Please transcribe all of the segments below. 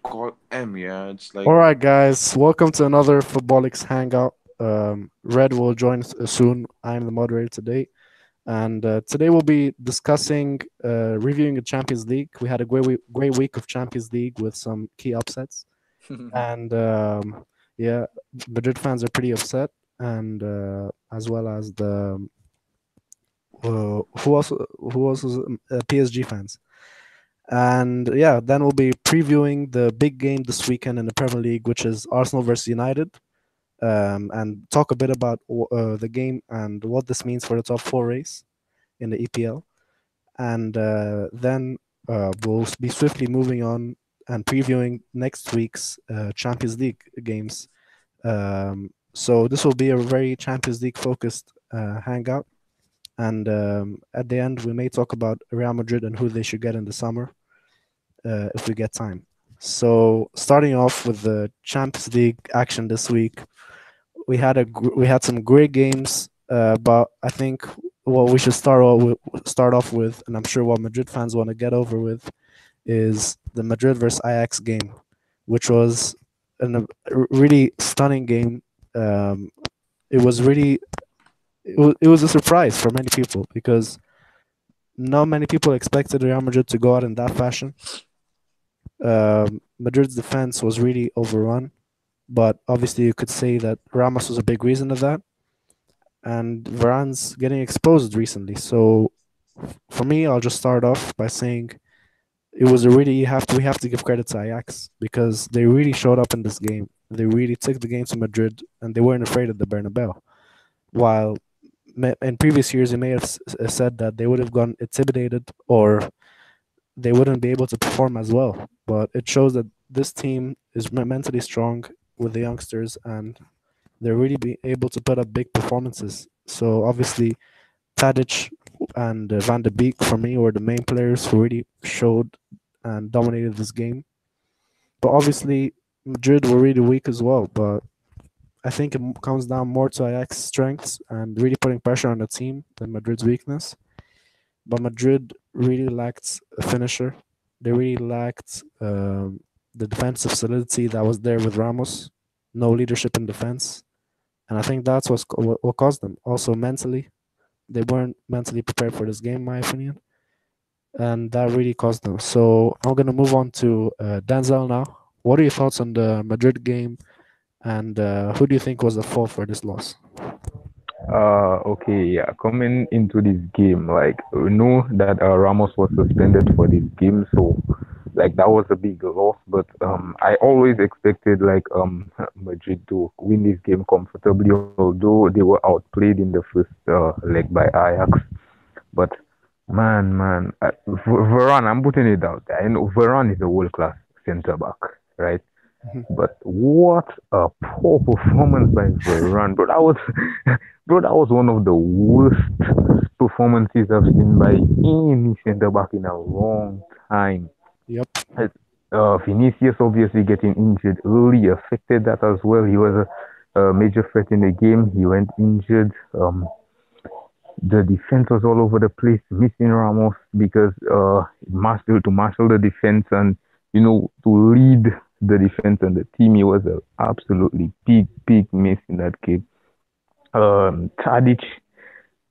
call M. Yeah, it's like All right, guys, welcome to another Footballix Hangout. Red will join us soon. I'm the moderator today, and today we'll be discussing, reviewing the Champions League. We had a great week of Champions League with some key upsets, and yeah, Madrid fans are pretty upset, and as well as the who else was PSG fans. And yeah, then we'll be previewing the big game this weekend in the Premier League, which is Arsenal versus United, and talk a bit about the game and what this means for the top four race in the EPL. And then we'll be swiftly moving on and previewing next week's Champions League games. So this will be a very Champions League focused hangout. And at the end, we may talk about Real Madrid and who they should get in the summer if we get time. So starting off with the Champions League action this week, we had some great games, but I think what we should start off with, and I'm sure what Madrid fans want to get over with, is the Madrid versus Ajax game, which was a really stunning game. Um, it was really it was a surprise for many people because not many people expected Real Madrid to go out in that fashion. Madrid's defense was really overrun, but obviously you could say that Ramos was a big reason of that, and Varane's getting exposed recently. So for me, I'll just start off by saying it was a really we have to give credit to Ajax because they really showed up in this game. They really took the game to Madrid, and they weren't afraid of the Bernabeu. While in previous years, they may have said that they would have gone intimidated or they wouldn't be able to perform as well. But it shows that this team is mentally strong with the youngsters and they're really be able to put up big performances. So obviously, Tadic and Van de Beek for me were the main players who really showed and dominated this game. But obviously, Madrid were really weak as well. But I think it comes down more to Ajax's strengths and really putting pressure on the team than Madrid's weakness. But Madrid really lacked a finisher. They really lacked the defensive solidity that was there with Ramos. No leadership in defense, and I think that's what caused them. Also mentally, they weren't mentally prepared for this game, in my opinion, and that really caused them. So I'm gonna move on to Denzel now. What are your thoughts on the Madrid game, and who do you think was the fault for this loss? Okay, yeah. Coming into this game, like we know that Ramos was suspended for this game, so like that was a big loss. But I always expected like Madrid to win this game comfortably, although they were outplayed in the first leg by Ajax. But Varane, I'm putting it out there. I know Varane is a world class centre back, right? Mhm. But what a poor performance by Varane, bro. That was, bro, that was one of the worst performances I've seen by any centre back in a long time. Yep. It- Vinicius obviously getting injured early affected that as well. He was a major threat in the game. He went injured. The defense was all over the place, missing Ramos because to marshal the defense and to lead the defense and the team. He was a absolutely big miss in that game. Tadic,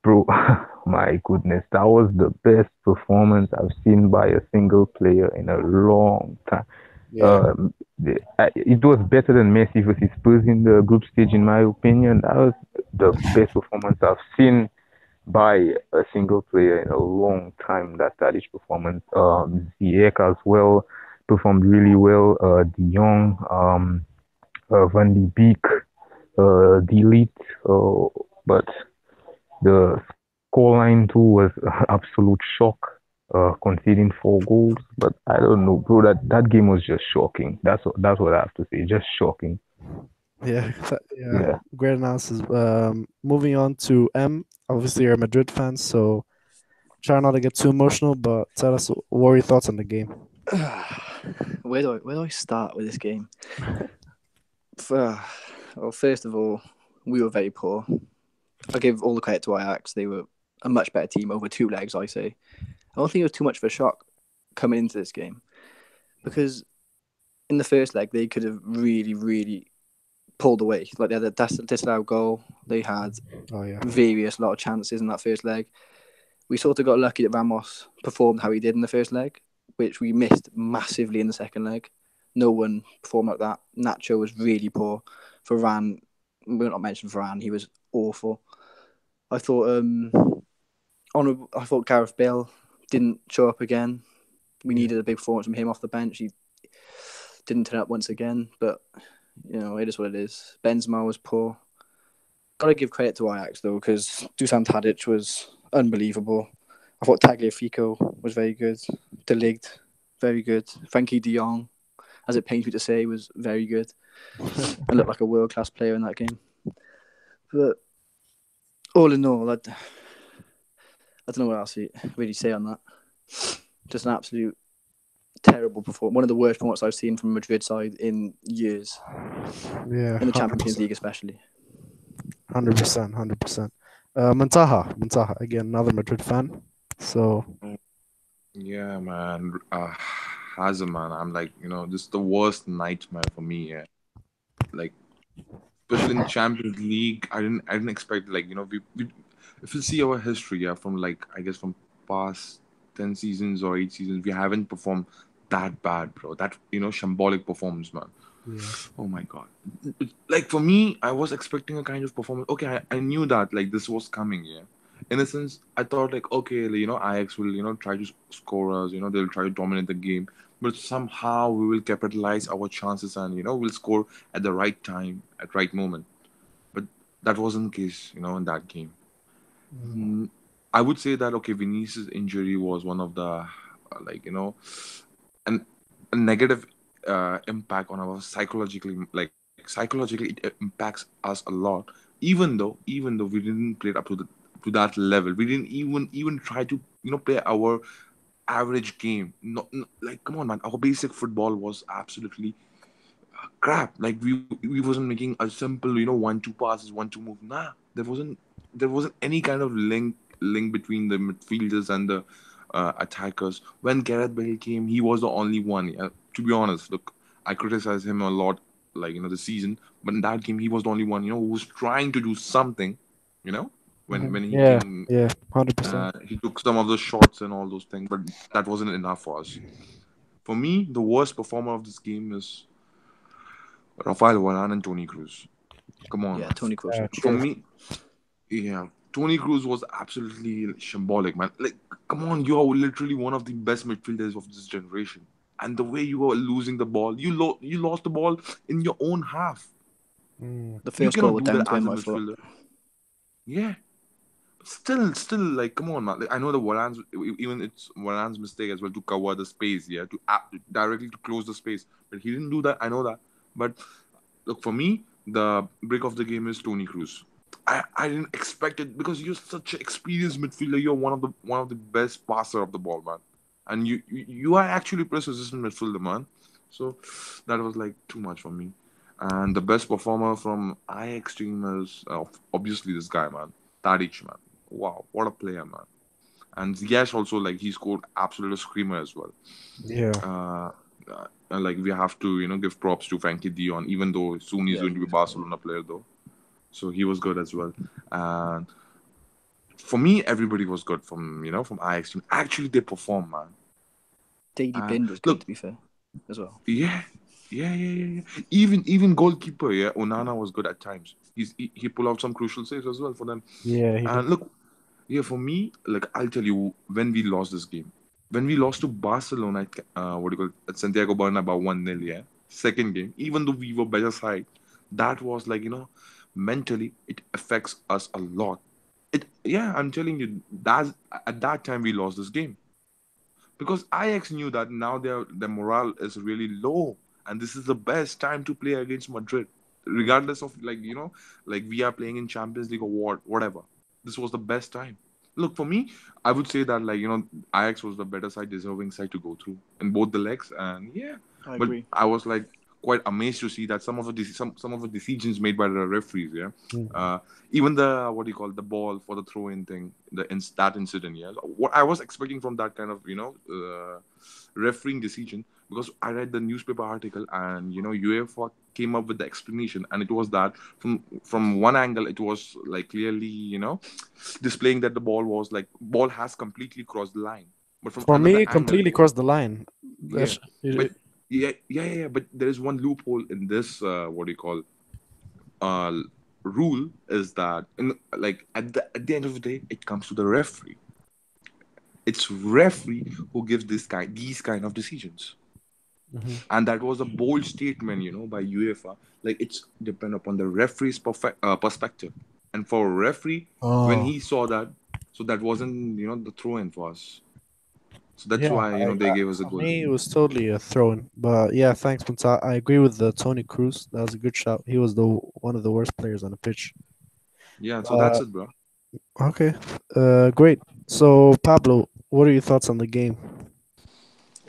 bro, my goodness, that was the best performance I've seen by a single player in a long time. Yeah. It was better than Messi versus Spurs in the group stage, in my opinion. That was the best performance I've seen by a single player in a long time. That Tadic performance. Ziyech as well performed really well. De Jong, Van de Beek, Delete, but the scoreline too was absolute shock. Conceding 4 goals, but I don't know, bro. That game was just shocking. That's what I have to say. Just shocking. Yeah, yeah, Yeah. great analysis. Moving on to M. Obviously, you're a Madrid fan, so try not to get too emotional, but tell us what are your thoughts on the game. Where do I start with this game? Uh, well, first of all, we were very poor. I give all the credit to Ajax. They were a much better team over 2 legs, I say. I don't think it was too much of a shock coming into this game because in the first leg they could have really, really pulled away. Like they had a disallowed goal. They had Oh yeah. various lot of chances in that first leg. We sort of got lucky that Ramos performed how he did in the first leg, which we missed massively in the second leg. No one performed like that. Nacho was really poor. Varane, we'll not mention Varane. He was awful. I thought I thought Gareth Bale didn't show up again. We Yeah. needed a big performance from him off the bench. He didn't turn up once again, but it is what it is. Benzema was poor. Got to give credit to Ajax though, because Dusan Tadic was unbelievable. I thought Tagliafico was very good. De Ligt, very good. Frankie De Jong, as it pains me to say, was very good. And looked like a world class player in that game. But all in all, I don't know what else to really say on that. Just an absolute terrible performance. One of the worst performances I've seen from Madrid side in years, Yeah. in the 100%. Champions League especially. 100%. 100%. Muntaha again, another Madrid fan. So Yeah, man. Hazard, man. I'm like, this is the worst nightmare for me. Yeah, like especially in Champions League, I didn't expect like we if you see our history, yeah, from like I guess from past 10 seasons or 8 seasons, we haven't performed that bad, bro. That shambolic performance, man. yeah. Oh my god. Like for me, I was expecting a kind of performance. Okay, I knew that like this was coming, yeah. In a sense, I thought like okay, Ajax will try to score us. They'll try to dominate the game, but somehow we will capitalize our chances and we'll score at the right time, at right moment. But that wasn't the case, in that game. Mm, Mm, I would say that okay, Vinicius' injury was one of the like an a negative impact on our psychologically, like psychologically it impacts us a lot. Even though we didn't play it up to that level, we didn't even try to play our average game. Like come on, man, our basic football was absolutely crap. Like we wasn't making a simple 1-2 passes, 1-2 move. Nah, there wasn't any kind of link between the midfielders and the attackers. When Gareth Bale came, he was the only one. To be honest, look, I criticize him a lot, like this season, but in that game, he was the only one who was trying to do something. You know, when he Yeah. came, Yeah. 100%. he took some of the shots and all those things, but that wasn't enough for us. For me, the worst performer of this game is Rafael Varane and Tony Cruz. Come on, Yeah, man. Tony Kroos Yeah. was For True. poor. me, yeah, Tony Cruz was absolutely shambolic, man. Like, come on, you are literally one of the best midfielders of this generation, and the way you are losing the ball, you lost the ball in your own half. Mm, The You first goal cannot was do down that to as a him, I thought. midfielder. Yeah, still, like, come on, man. Like, I know the Varane's even it's Varane's mistake as well to cover the space, yeah, directly to close the space, but he didn't do that. I know that, but look, for me, the break of the game is Tony Cruz. I didn't expect it because you're such an experienced midfielder. You're one of the best passer of the ball, man, and you are actually press resistant midfielder, man. So that was like too much for me. And the best performer from Ajax team is obviously this guy, man, Tadic, man. Wow, what a player, man. And Ziyech also, like, he scored absolute screamer as well. yeah. Uh, and like we have to give props to Frankie Dion, even though soon he's Yeah, going he to be was good. Barcelona player though. So he was good as well. And for me, everybody was good from Ajax team. Actually, they perform, man. Daily And Blind was good, look, to be fair, as well. yeah, yeah. Even goalkeeper, yeah, Onana was good at times. He pulled out some crucial saves as well for them. Yeah. He did. And look, yeah, for me, like I'll tell you when we lost this game. When we lost to Barcelona at what do you call it, at Santiago Bernabeu 1-0, yeah. Second game, even though we were better side, that was like, mentally it affects us a lot. Yeah, I'm telling you, that at that time we lost this game because Ajax knew that now their morale is really low, and this is the best time to play against Madrid, regardless of like like we are playing in Champions League or whatever. This was the best time. Look, for me, I would say that like Ajax was the better side, deserving side to go through in both the legs, and yeah, I but agree. I was like quite amazed to see that some of the decisions made by the referees, yeah, Mm, uh, even the what do you call it, the ball for the throw-in thing, that incident, yeah. What I was expecting from that kind of refereeing decision, because I read the newspaper article, and UEFA came up with the explanation, and it was that from one angle it was like clearly displaying that the ball has completely crossed the line, but from For another me, it angle, completely crossed the line. yeah, That's, but yeah, but there is one loophole in this, what do you call, uh rule, is that at the end of the day it comes to the referee. It's referee who gives these kind of decisions, Mhm. and that was a bold statement, by UEFA. Like, it's depend upon the referee's perspective, and for a referee, when Oh, he saw that, so that wasn't the throw-in for us. So that's yeah. why they gave us a For goal. me, it was totally a throw-in. But yeah, thanks, Munta. I agree with the Tony Cruz. That was a good shot. He was the one of the worst players on the pitch. Yeah, so Uh, that's it, bro. okay. Great. So Pablo, what are your thoughts on the game?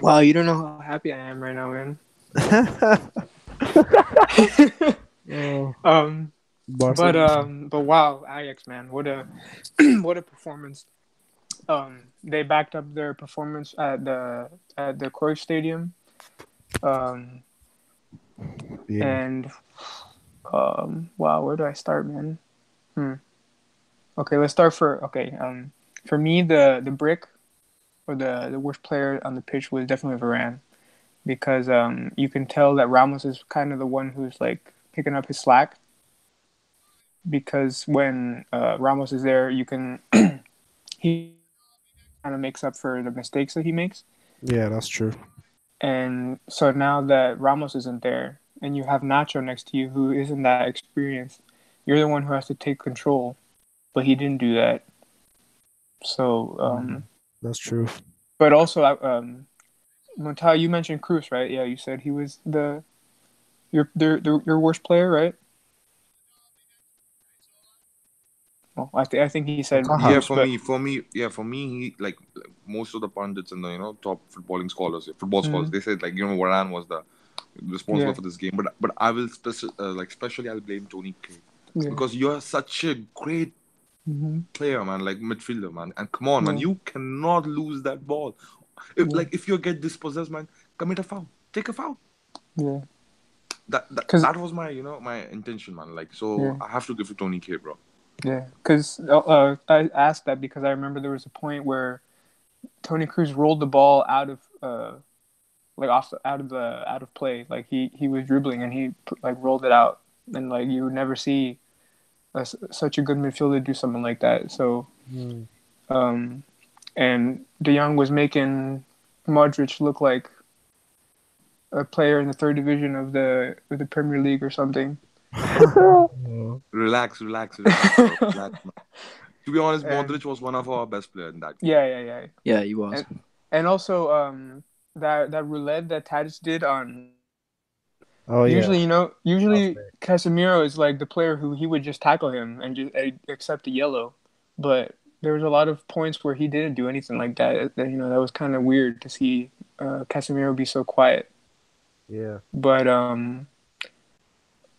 Wow, you don't know how happy I am right now, man. Oh, um, but Barcelona. but wow, Ajax, man, what a what a performance. They backed up their performance at the Cruyff Stadium. Um, Yeah. and wow, where do I start, man? Hmm. Okay, let's start for me the brick or the worst player on the pitch was definitely Varane because you can tell that Ramos is kind of the one who's like picking up his slack because when Ramos is there, you can he kind of makes up for the mistakes that he makes. Yeah, that's true. And so now that Ramos isn't there, and you have Nacho next to you, who isn't that experienced, you're the one who has to take control. But he didn't do that. So, That's true. but also, Montal, you mentioned Cruz, right? Yeah, you said he was your worst player, right? Well, I think he said Kaha. Yeah, Cruz, for but me, he, like most of the pundits and the top footballing scholars, football scholars, mm, they said, like, Varane was the responsible yeah, for this game. But I will especially I'll blame Tony K, yeah, because you're such a great mm-hmm, player, man, like midfielder, man, and come on, man, yeah, you cannot lose that ball. yeah, If you get dispossessed, man, commit a foul, take a foul. yeah, That that, because that was my intention, man. Like, so yeah, I have to give it to Tony K, bro. yeah, because I asked that because I remember there was a point where Tony Cruz rolled the ball out of out of play. Like he was dribbling and he like rolled it out, and like you would never see such a good midfielder do something like that. So Mm. um, and De Jong was making Modric look like a player in the third division of the Premier League or something. Oh, Relax, bro. Relax, man. To be honest, And Modric was one of our best players in that game. yeah. Yeah, he was. And and also that roulette that Tadic did on oh yeah. That was usually great. Casemiro is like the player who he would just tackle him and just accept a yellow, but there was a lot of points where he didn't do anything like that. That was kind of weird to see Casemiro be so quiet. Yeah. But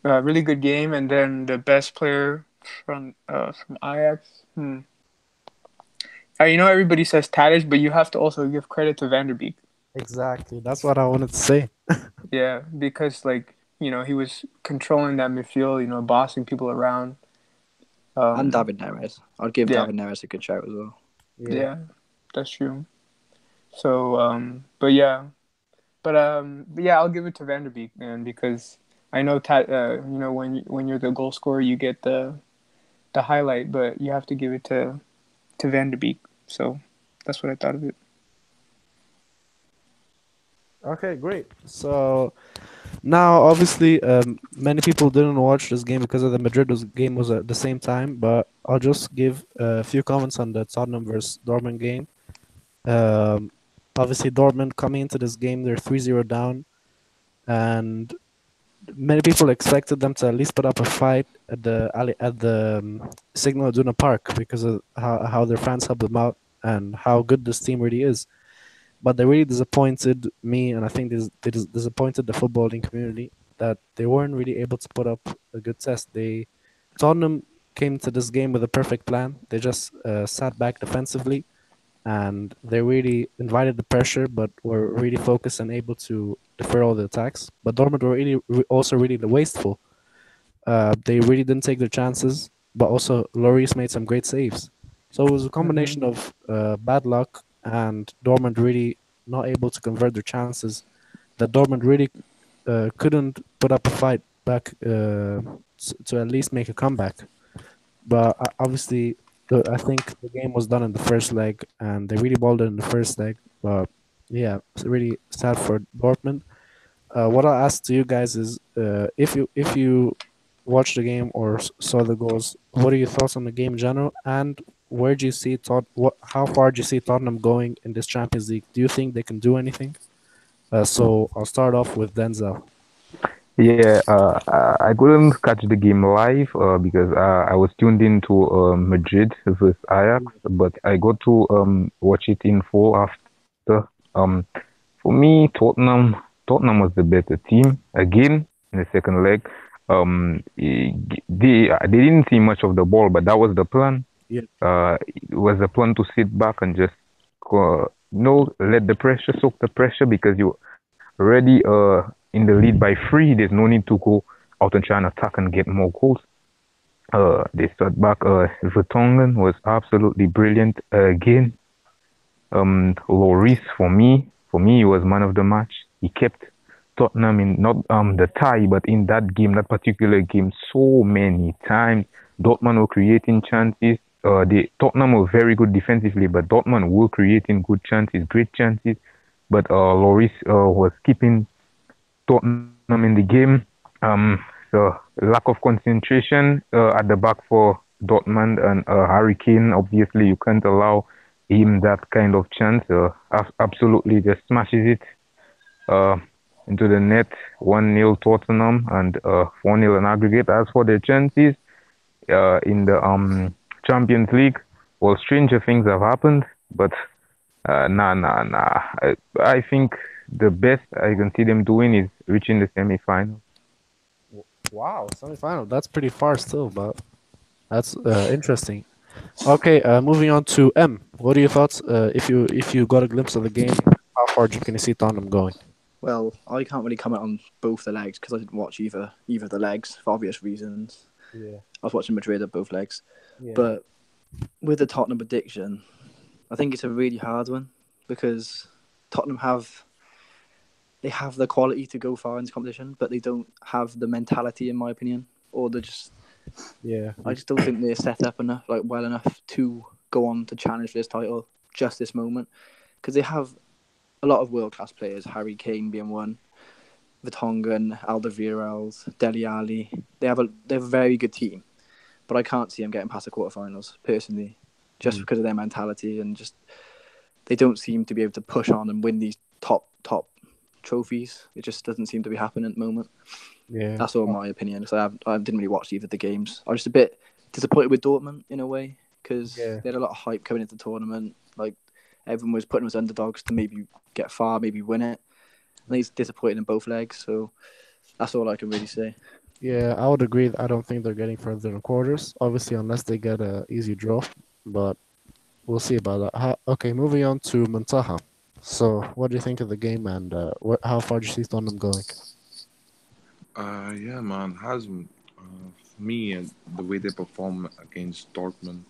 really good game, and then the best player from Ajax. Everybody says Tadic, but you have to also give credit to Van der Beek. Exactly. That's what I wanted to say. Yeah, because like he was controlling that midfield, bossing people around. And Um, David Neres. I'd give yeah, David Neres a good shout as well. Yeah. yeah, that's true. So, but yeah, I'll give it to Van der Beek, man, because I know when you're the goal scorer, you get the highlight, but you have to give it to Van der Beek. So that's what I thought of it. Okay, great. So now, obviously, many people didn't watch this game because of the game was at the same time. But I'll just give a few comments on the Tottenham versus Dortmund game. Um, Obviously, Dortmund coming into this game, they're 3-0 down, and many people expected them to at least put up a fight at the Signal Iduna Park because of how their fans helped them out and how good this team really is. But they really disappointed me, and I think they disappointed the footballing community that they weren't really able to put up a good test. Tottenham came to this game with a perfect plan. They just sat back defensively, and they really invited the pressure, but were really focused and able to defer all the attacks. But Dortmund were also really wasteful. They really didn't take their chances, but also Lloris made some great saves. So it was a Mm-hmm. combination of bad luck and Dortmund really not able to convert their chances. That Dortmund really couldn't put up a fight back to at least make a comeback. But obviously, I think the game was done in the first leg, and they really balled it in the first leg. But yeah, it's really sad for Dortmund. What I'll ask to you guys is, if you watched the game or saw the goals, what are your thoughts on the game in general, and where do you see how far do you see Tottenham going in this Champions League? Do you think they can do anything? So I'll start off with Denzel. Yeah, I couldn't catch the game live because I was tuned into Madrid versus Ajax, but I got to watch it in full after. Um, for me, Tottenham was the better team again in the second leg. They didn't see much of the ball, but that was the plan. Yeah, It was a plan to sit back and just let the pressure soak the pressure because you already in the lead by three. There's no need to go out and try and attack and get more goals. They start back. Vertonghen was absolutely brilliant again. Lloris for me, he was man of the match. He kept Tottenham in not the tie, but in that game, that particular game, so many times. Dortmund were creating chances. Tottenham were very good defensively, but Dortmund were creating good chances, great chances. But Lloris was keeping Tottenham in the game. The lack of concentration at the back for Dortmund and Harry Kane. Obviously, you can't allow him that kind of chance. Absolutely, just smashes it uh, into the net. 1-0 Tottenham and 4-0 in aggregate. As for their chances in the Champions League, well, stranger things have happened, but nah. I think the best I can see them doing is reaching the semi-final. wow, semi-final. That's pretty far still, but that's interesting. Okay, moving on to M. What are your thoughts? If you got a glimpse of the game, how far can you see Tottenham going? Well, I can't really comment on both the legs because I didn't watch either of the legs for obvious reasons. Yeah, I was watching Madrid at both legs, yeah, but with the Tottenham prediction, I think it's a really hard one because Tottenham have the quality to go far in this competition, but they don't have the mentality, in my opinion, or yeah, I just don't think they're set up enough, like well enough to go on to challenge for this title just this moment, because they have a lot of world class players, Harry Kane being one, Vertonghen, Alderweireld, Dele Alli. They have a very good team, but I can't see them getting past the quarterfinals personally, just Mm. because of their mentality and just they don't seem to be able to push on and win these top trophies. It just doesn't seem to be happening at the moment. yeah, That's all my opinion. So I didn't really watch either of the games. I was just a bit disappointed with Dortmund in a way because yeah, they had a lot of hype coming into the tournament. Like everyone was putting them as underdogs to maybe get far, maybe win it. And he's disappointed in both legs. So that's all I can really say. yeah. I would agree. I don't think they're getting further than quarters, obviously, unless they get a easy draw. But we'll see about that. Okay, moving on to Muntaha. So, what do you think of the game, and how far do you see Tottenham going? Yeah, man. For me and the way they perform against Dortmund,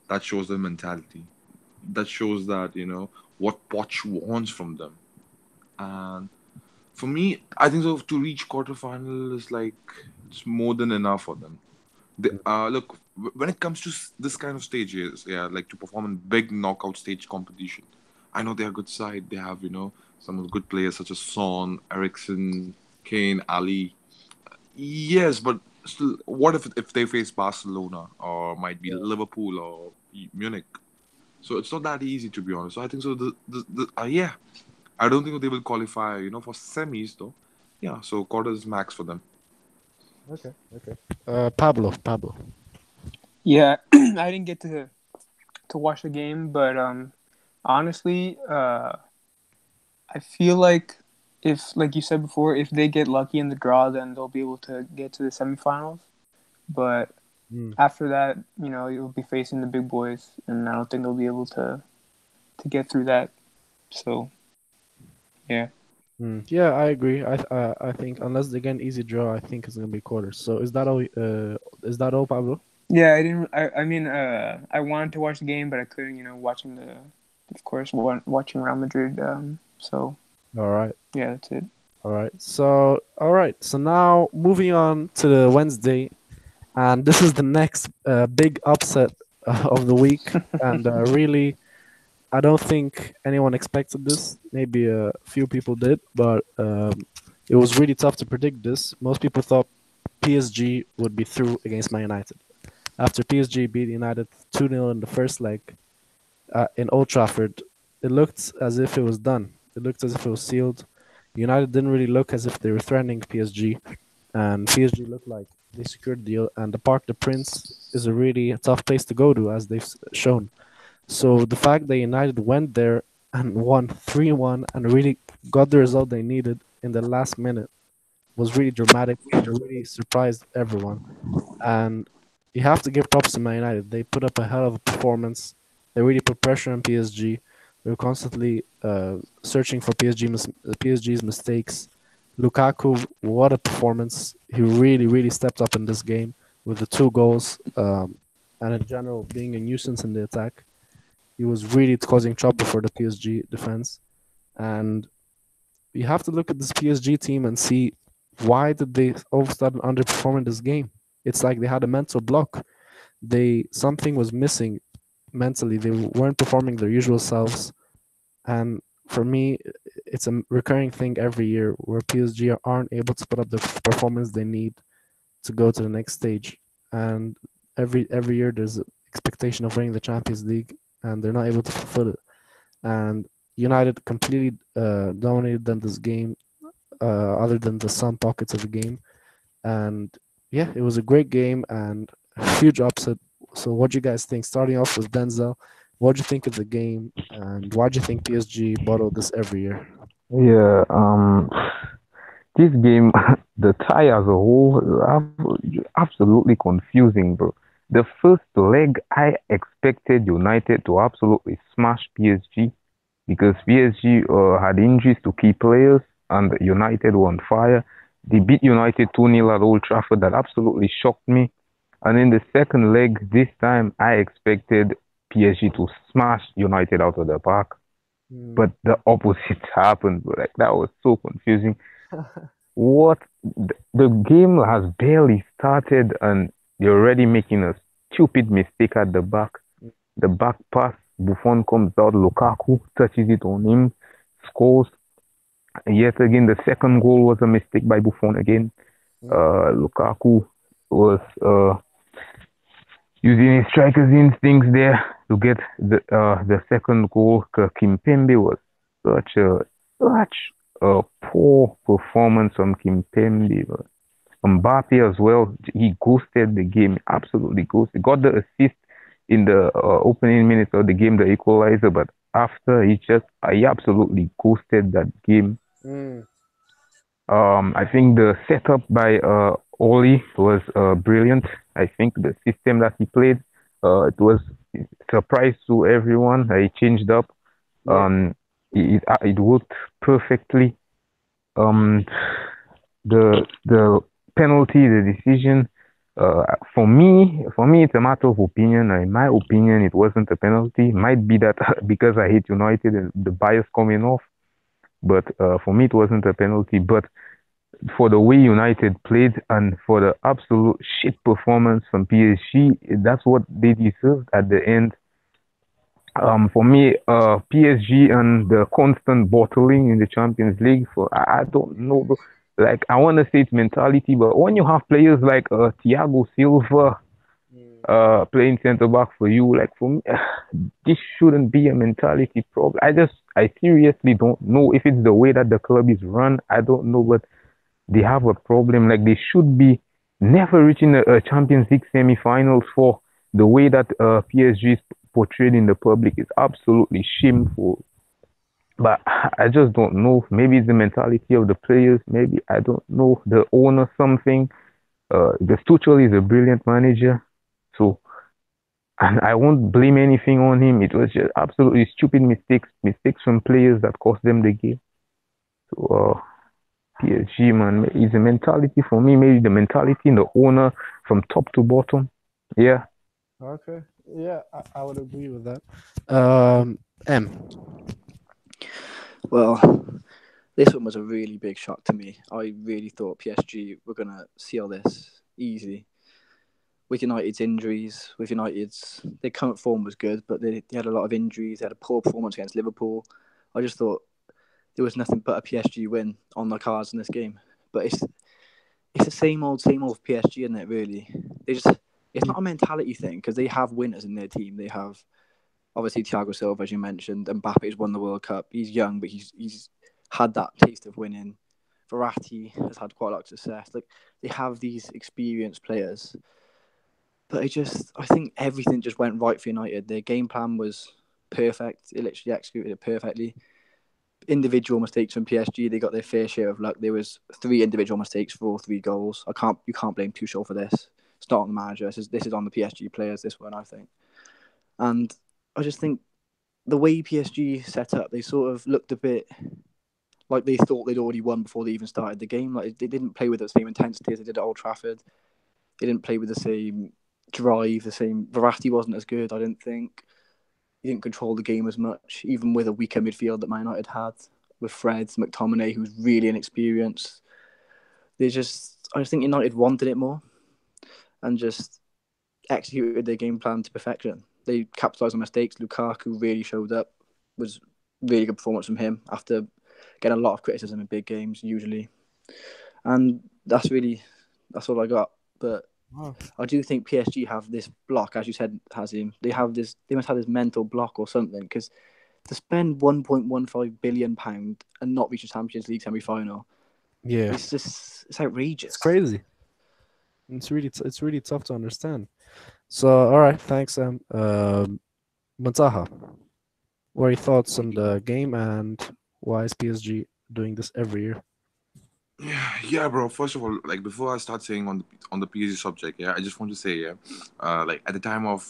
that shows their mentality. That shows that what Poch wants from them. And for me, I think so. To reach quarterfinal is like it's more than enough for them. Look, when it comes to this kind of stages, yeah, like to perform in big knockout stage competition, I know they're a good side. They have some of the good players such as Son, Ericsson, Kane, Ali. Yes, but still, what if they face Barcelona or might be Liverpool or Munich? So it's not that easy to be honest. So I think so. Yeah, I don't think they will qualify. For semis though. Yeah, so quarters max for them. Okay, okay. Pablo. Yeah, I didn't get to watch the game, but honestly, I feel like if, like you said before, if they get lucky in the draw, then they'll be able to get to the semifinals. But Mm. after that, you'll be facing the big boys, and I don't think they'll be able to to get through that. So yeah. Yeah, I agree. I think unless they get an easy draw, I think it's gonna be quarters. So is that all? Is that all, Pablo? Yeah, I didn't. I mean, I wanted to watch the game, but I couldn't. Watching of course, watching Real Madrid. So All right. yeah, that's it. All right. So now moving on to the Wednesday, and this is the next big upset of the week, and really, I don't think anyone expected this. Maybe a few people did, but it was really tough to predict this. Most people thought PSG would be through against Man United. After PSG beat United 2-0 in the first leg in Old Trafford, it looked as if it was done. It looked as if it was sealed. United didn't really look as if they were threatening PSG, and PSG looked like they secured the deal. And the Parc des Princes is a really tough place to go to, as they've shown. So the fact that United went there and won 3-1 and really got the result they needed in the last minute was really dramatic and it really surprised everyone. And you have to give props to Man United. They put up a hell of a performance. They really put pressure on PSG. They were constantly searching for PSG's mistakes. Lukaku, what a performance! He really, really stepped up in this game with the two goals, and in general being a nuisance in the attack. He was really causing trouble for the PSG defense, and you have to look at this PSG team and see why did they all of a sudden underperform in this game. It's like they had a mental block. Something was missing mentally. They weren't performing their usual selves, and for me, it's a recurring thing every year where PSG aren't able to put up the performance they need to go to the next stage. And every year there's an expectation of winning the Champions League, and they're not able to fulfill it. And United completely dominated them this game, other than the some pockets of the game. And yeah, it was a great game and a huge upset. So, what do you guys think? Starting off with Denzel, what do you think of the game, and why do you think PSG bottle this every year? Yeah, this game, the tie as a whole, absolutely confusing, bro. The first leg, I expected United to absolutely smash PSG because PSG had injuries to key players and United were on fire. They beat United 2-0 at Old Trafford. That absolutely shocked me. And in the second leg, this time, I expected PSG to smash United out of the park. Mm. But the opposite happened, bro. Like, that was so confusing. What the game has barely started and you're already making a stupid mistake at the back. The back pass, Buffon comes out, Lukaku touches it on him, scores. Yet again, the second goal was a mistake by Buffon again. Lukaku was using his striker's instincts there to get the second goal. Kimpembe was such a poor performance from Kimpembe. Mbappe as well, he ghosted the game, absolutely ghosted. Got the assist in the opening minutes of the game, the equalizer, but after he absolutely ghosted that game. Mm. I think the setup by Oli was brilliant. I think the system that he played, it was a surprise to everyone. He changed up. Yeah. It worked perfectly. Um, the penalty, the decision, for me, it's a matter of opinion. In my opinion, it wasn't a penalty. Might be that because I hate United and the bias coming off, but for me, it wasn't a penalty. But for the way United played and for the absolute shit performance from PSG, that's what they deserved at the end. For me, PSG and the constant bottling in the Champions League, I don't know, bro. Like, I want to say it's mentality, but when you have players like Thiago Silva playing center back for you, like, for me, this shouldn't be a mentality problem. I seriously don't know if it's the way that the club is run. I don't know, but they have a problem. Like, they should be never reaching a Champions League semi-finals for the way that PSG is portrayed in the public is absolutely shameful. But I just don't know. Maybe it's the mentality of the players. Maybe I don't know the owner something. The Tuchel is a brilliant manager, so and I won't blame anything on him. It was just absolutely stupid mistakes from players that cost them the game. So PSG, man, it's a mentality for me. Maybe the mentality in the owner from top to bottom. Yeah, Okay. Yeah, I would agree with that. M. Well, this one was a really big shock to me. I really thought PSG were gonna seal this easy. With United's injuries, with United's their current form was good, but they had a lot of injuries. They had a poor performance against Liverpool. I just thought there was nothing but a PSG win on the cards in this game. But it's the same old PSG, isn't it? Really, they just it's not a mentality thing because they have winners in their team. They have obviously Thiago Silva, as you mentioned, and Mbappe's won the World Cup. He's young, but he's had that taste of winning. Verratti has had quite a lot of success. Like they have these experienced players, but I think everything just went right for United. Their game plan was perfect. It literally executed it perfectly. Individual mistakes from PSG, they got their fair share of luck. There was three individual mistakes for all three goals. You can't blame Tuchel for this. It's not on the manager. This is on the PSG players. This one, I think, and I just think the way PSG set up, they sort of looked a bit like they thought they'd already won before they even started the game. Like they didn't play with the same intensity as they did at Old Trafford. They didn't play with the same drive. The same Verratti wasn't as good. I didn't think he didn't control the game as much, even with a weaker midfield that Man United had with Fred, McTominay, who's really inexperienced. I just think United wanted it more and just executed their game plan to perfection. They capitalised on mistakes. Lukaku really showed up. Was really good performance from him after getting a lot of criticism in big games usually. And that's all I got. But Oh, I do think PSG have this block, as you said, Hazim. They must have this mental block or something because to spend £1.15 billion and not reach a Champions League semi final, yeah. it's It's outrageous. crazy. It's really tough to understand. So, all right, thanks, Sam. Muntaha, what are your thoughts on the game and why is PSG doing this every year? Yeah, bro. First of all, like before I start saying on the PSG subject, yeah, I just want to say, yeah, like at the time of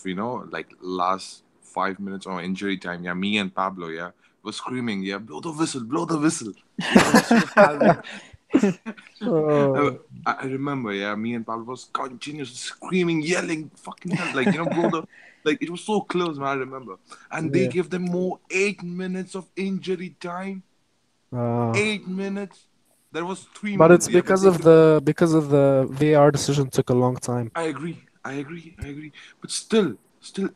like last 5 minutes or injury time, yeah, me and Pablo, yeah, was screaming, yeah, blow the whistle. I was so happy. I, Oh, I remember, yeah, me and Pablo was continuously screaming, yelling, fucking hell, like blow the, like it was so close, man. I remember, and they yeah. give them more 8 minutes of injury time. Uh, 8 minutes. There was three but minutes, it's yeah, but they give. because of the VAR decision took a long time. I agree. I agree. I agree. But still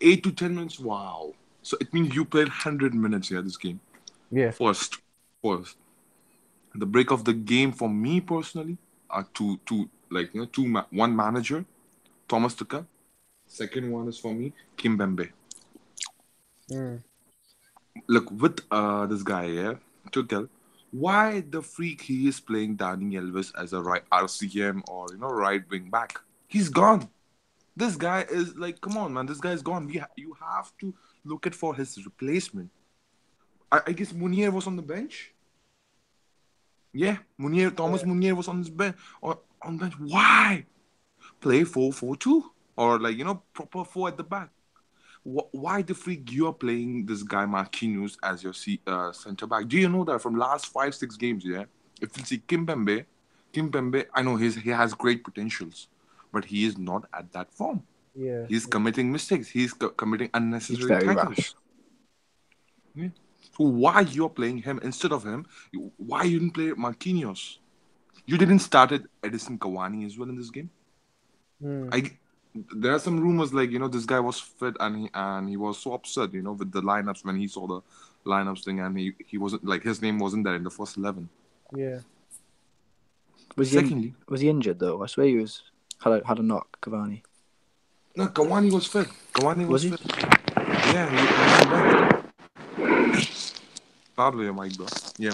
8 to 10 minutes. Wow. So it means you played 100 minutes here this game. Yeah. First, first, the break of the game for me personally are two like one manager, Thomas Tuchel. Second one is for me Kim Bembe. Mm. Look with this guy here, Tuchel. Why the freak he is playing Danny Elvis as a right RCM or right wing back? He's gone. This guy is like, come on, man. This guy is gone. You have to look at for his replacement. I guess Munier was on the bench. Yeah, Thomas Munier was on his bench or on bench. Why play 4-4-2 or like proper four at the back? Why the freak you are playing this guy Marquinhos as your center back? Do you know that from last 5-6 games? Yeah, if you see Kimpembe, I know he has great potentials, but he is not at that form. Yeah. He's committing mistakes. He's committing He's unnecessary very tackles. rash. Yeah. So why you're playing him instead of him? Why you didn't play Marquinhos? You didn't start it Edison Cavani as well in this game. Mm. I there are some rumors like this guy was fit and he was so upset with the lineups when he saw the lineups thing and he wasn't like his name wasn't there in the first 11. Yeah. Secondly, Was he injured though? I swear he was had a knock. Cavani, no, Cavani was fit. Cavani was was he? fit. Yeah, he was on bench. Pablo, your mic, bro. Yeah,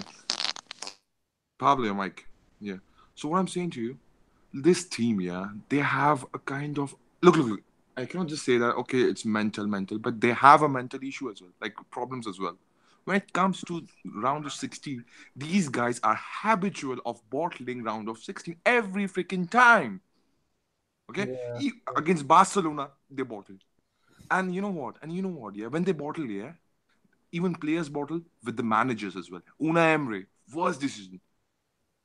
Pablo, your mic. Yeah. So what I'm saying to you, this team, yeah, they have a kind of look. I cannot just say that okay, it's mental, but they have a mental issue as well, like problems as well. When it comes to round of 16, these guys are habitual of bottling round of 16 every freaking time. Okay, Yeah. Against Barcelona, they bottled. And you know what? And you know what? Yeah, when they bottle, yeah, even players bottle with the managers as well. Una Emre, worst decision.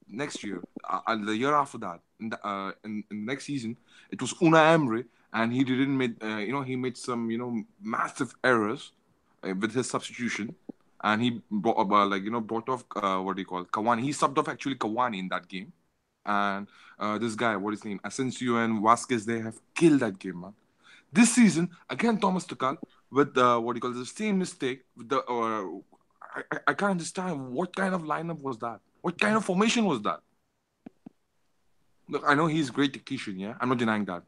Next year, the year after that, in the next season, it was Una Emre, and he didn't make, he made some, massive errors with his substitution, and he brought brought off what do you call Cavani. He subbed off actually Cavani in that game, and this guy, what is his name, Asensio and Vasquez, they have killed that game, man. This season, again, Thomas Tuchel with what do you call the same mistake with the. I can't understand what kind of lineup was that. What kind of formation was that? Look, I know he's great tactician. Yeah, I'm not denying that.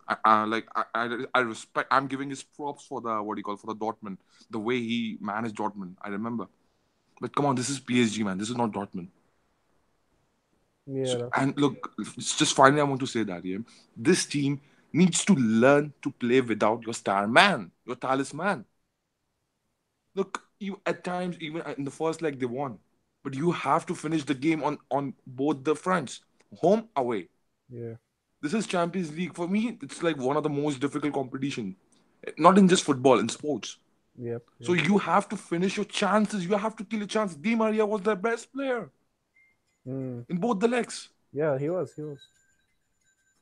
I respect. I'm giving his props for the what do you call for the Dortmund, the way he managed Dortmund. I remember. But come on, this is PSG, man. This is not Dortmund. Yeah, So, that's and look, it's just finally, I want to say that, yeah, this team needs to learn to play without your star man, your talisman. Look, you at times even in the first leg they won, but you have to finish the game on both the fronts, home away. yeah, This is Champions League for me. It's like one of the most difficult competition, not in just football, in sports. yep, So yep. you have to finish your chances. You have to kill your chance. Di Maria was the best player Mm. in both the legs. Yeah, he was. He was.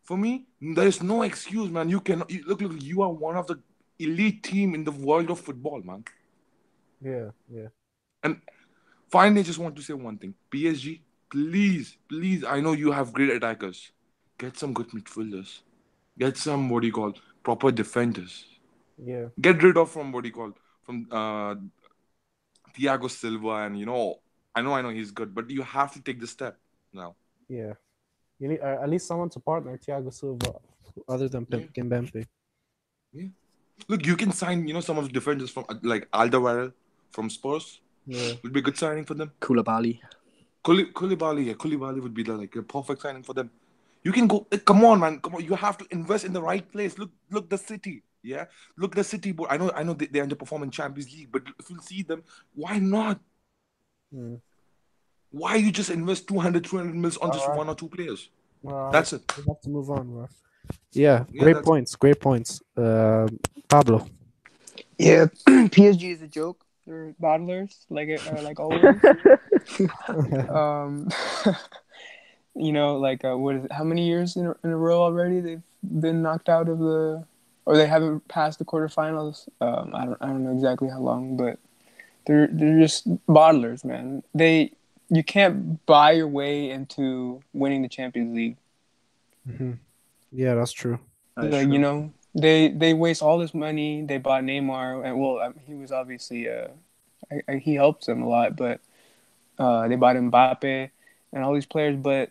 For me, there is no excuse, man. You cannot look. You are one of the elite team in the world of football, man. Yeah, yeah, And finally, I just want to say one thing: PSG, please, please. I know you have great attackers. Get some good midfielders. Get some what do you call proper defenders. yeah, Get rid of from what do you call from Thiago Silva, and I know he's good, but you have to take the step now. yeah. You need at least someone to partner Thiago Silva, other than Yeah, Kimpembe. yeah. Look, you can sign some of the defenders from like Alderweireld from Spurs. Yeah, Would be a good signing for them. Koulibaly. Koulibaly, yeah, Koulibaly would be like a perfect signing for them. You can go. Come on, man. Come on. You have to invest in the right place. Look, the city. Yeah, look, the city. But I know they underperform in Champions League. But if you see them, why not? mm. Why you just invest 200 mils on All just right. one or two players? Well, That's it. we have to move on, bro. Yeah, Yeah, great that's points. Great points. Pablo. Yeah, PSG is a joke. They're battlers, like always. Um, what is it? How many years in a row already they've been knocked out of or they haven't passed the quarterfinals? I don't know exactly how long, but they're just bottlers, man. You can't buy your way into winning the Champions League. Hmm. Yeah, that's true. That's true. They waste all this money. They bought Neymar, and he was obviously he helped them a lot, but they bought Mbappe and all these players, but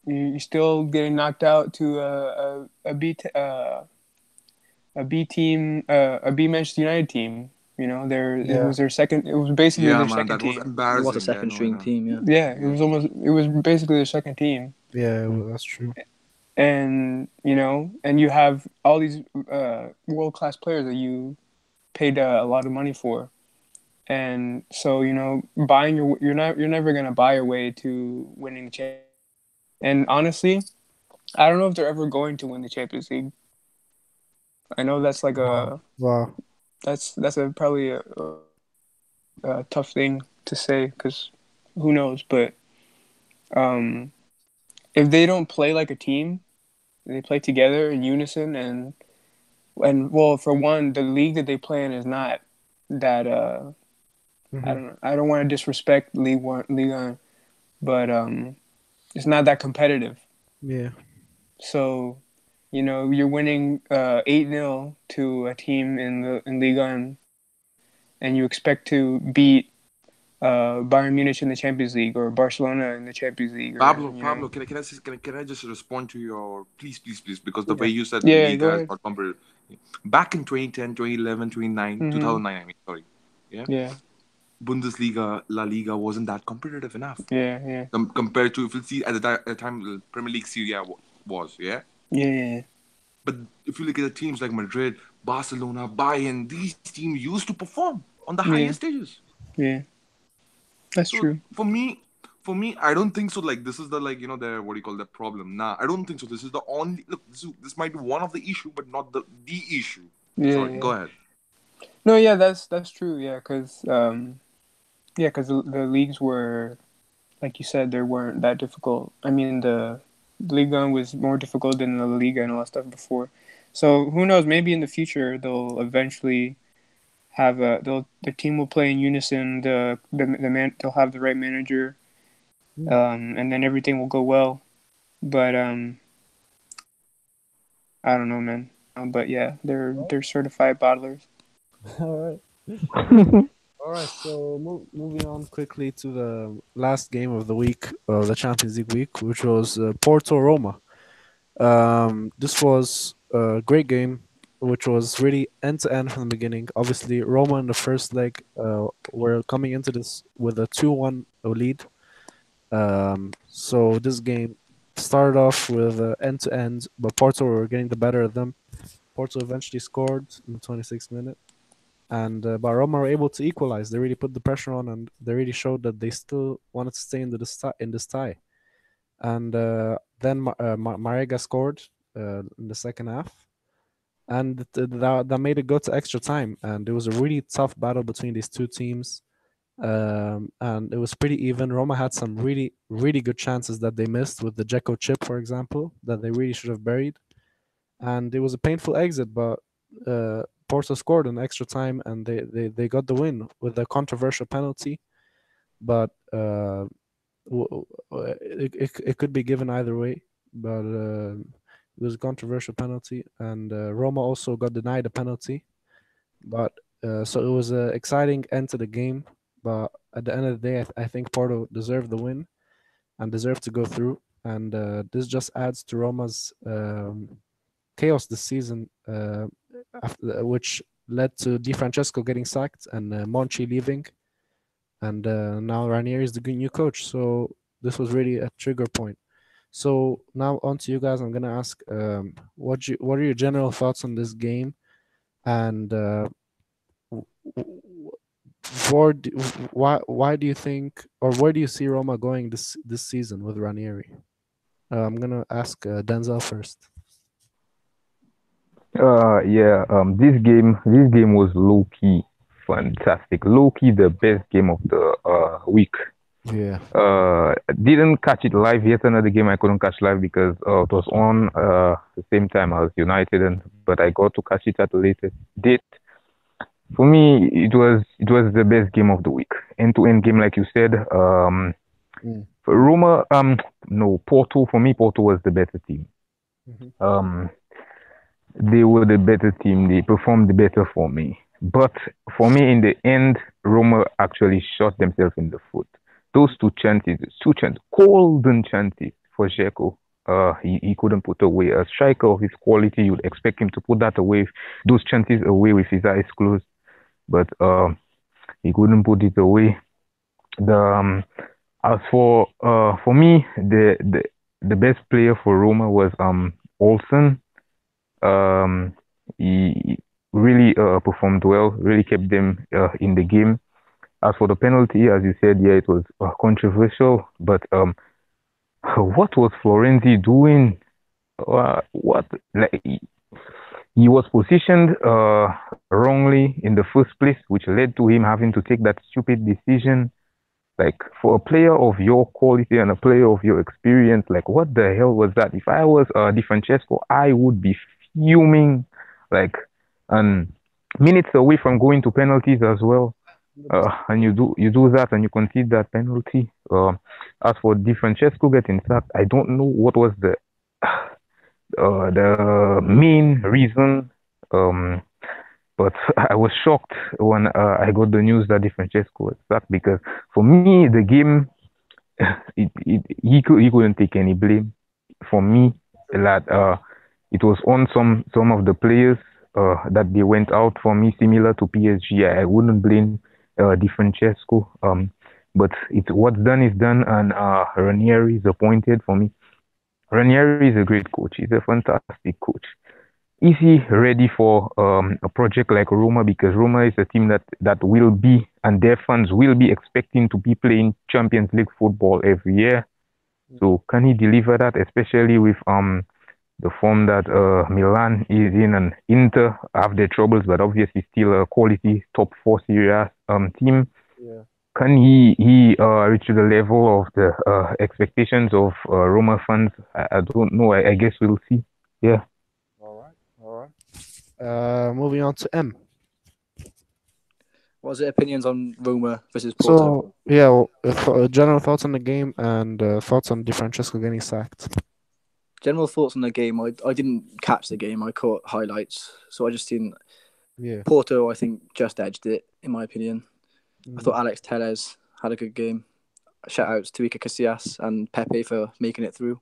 you're still getting knocked out to a B team, a B Manchester United team. It Yeah, was their second. It was basically yeah, their man. second That was team. It was a embarrassing. Yeah, I second know, I string know. team, yeah. Yeah, Yeah, it was basically their second team, yeah, well, that's true. and and you have all these world class players that you paid a lot of money for, and so buying you're never gonna buy your way to winning the Champions League. And honestly, I don't know if they're ever going to win the Champions League. I know that's like Wow, wow. that's a probably a tough thing to say because who knows, but um, if they don't play like a team, they play together in unison, and well, for one, the league that they play in is not that I Hmm. don't know. I don't want to disrespect League One, but it's not that competitive. Yeah. So, you're winning 8-0 to a team in Ligue 1, and you expect to beat Bayern Munich in the Champions League or Barcelona in the Champions League, or Pablo, can I just respond to your please, because the way Yeah. you said the Yeah, league go has ahead. not competitive. Back in 2010, 2011, 2009, Mm-hmm. 2009, I mean, sorry. Yeah. Yeah, Bundesliga, La Liga wasn't that competitive enough yeah, yeah, compared to if you see at the time the Premier League Serie A was, yeah. yeah, yeah, But if you look at the teams like Madrid, Barcelona, Bayern, these teams used to perform on the highest yeah, stages. yeah. That's So true. for me, I don't think so. Like this is the the what do you call that problem? Nah, I don't think so. This is the only look. This might be one of the issue, but not the issue. Yeah, Sorry, yeah. go ahead. No, yeah, that's true. Yeah, because the leagues were, like you said, they weren't that difficult. I mean, the Liga was more difficult than the Liga and all that stuff before. So who knows? Maybe in the future they'll eventually have the team will play in unison. The man they'll have the right manager, Hmm. and then everything will go well. But I don't know, man. But yeah, they're certified bottlers. All right. All right, so moving on quickly to the last game of the week, the Champions League week, which was Porto Roma. This was a great game, which was really end to end from the beginning. Obviously, Roma in the first leg were coming into this with a 2-1 lead. So this game started off with end to end, but Porto were getting the better of them. Porto eventually scored in the 26th minute, and but Roma were able to equalize. They really put the pressure on, and they really showed that they still wanted to stay in this tie. And then Marega scored in the second half, and that made it go to extra time. And it was a really tough battle between these two teams, and it was pretty even. Roma had some really good chances that they missed with the Dzeko chip, for example, that they really should have buried. And it was a painful exit, but Porto scored in extra time, and they got the win with a controversial penalty. But it could be given either way, but it was a controversial penalty, and Roma also got denied a penalty. But so it was an exciting end to the game. But at the end of the day, I think Porto deserved the win and deserved to go through. And this just adds to Roma's chaos this season, which led to Di Francesco getting sacked and Monchi leaving, and now Ranieri is the new coach. So this was really a trigger point. So now on to you guys. I'm gonna ask, what are your general thoughts on this game, and w- w- for d- why do you think, or where do you see Roma going this season with Ranieri? I'm gonna ask Denzel first. This game was low key fantastic. Low key the best game of the week. Yeah. Didn't catch it live yet. Another game I couldn't catch live because it was on the same time as United, and but I got to catch it at a later date. For me, it was the best game of the week. End to end game, like you said. Mm. For Roma, no, Porto. For me, Porto was the better team. Hmm. Um, they were the better team. They performed better for me. But for me, in the end, Roma actually shot themselves in the foot. Those two chances, golden chances for Dzeko. He couldn't put away. A striker of his quality, you'd expect him to put that away, those chances away with his eyes closed. But he couldn't put it away. The As for me, the best player for Roma was Olsen. Um, he really performed well, really kept them in the game. As for the penalty, as you said, yeah, it was controversial. But what was Florenzi doing? What like he was positioned wrongly in the first place, which led to him having to take that stupid decision. Like for a player of your quality and a player of your experience, like what the hell was that? If I was Di Francesco, I would be fuming, like, and minutes away from going to penalties as well. And you do that and you concede that penalty. As for Di Francesco getting sacked, I don't know what was the main reason. Um, but I was shocked when I got the news that Di Francesco was sacked because for me the game he couldn't take any blame. For me, that it was on some of the players that they went out. For me, similar to PSG, I wouldn't blame Di Francesco. But what's done is done, and Ranieri is appointed. For me, Ranieri is a great coach. He's a fantastic coach. Is he ready for a project like Roma? Because Roma is a team that will be, and their fans will be expecting to be playing Champions League football every year. So can he deliver that, especially with the form that Milan is in, and Inter have their troubles, but obviously still a quality top four Serie A team. Yeah. Can he reach to the level of the expectations of Roma fans? I don't know. I guess we'll see. Yeah. All right. All right. Moving on to M. What was it? Opinions on Roma versus Porto? So yeah, well, general thoughts on the game and thoughts on Di Francesco getting sacked. General thoughts on the game. I didn't catch the game. I caught highlights, so I just seen Yeah. Porto. I think just edged it in my opinion. I Mm. thought Alex Telles had a good game. Shout outs to Iker Casillas and Pepe for making it through,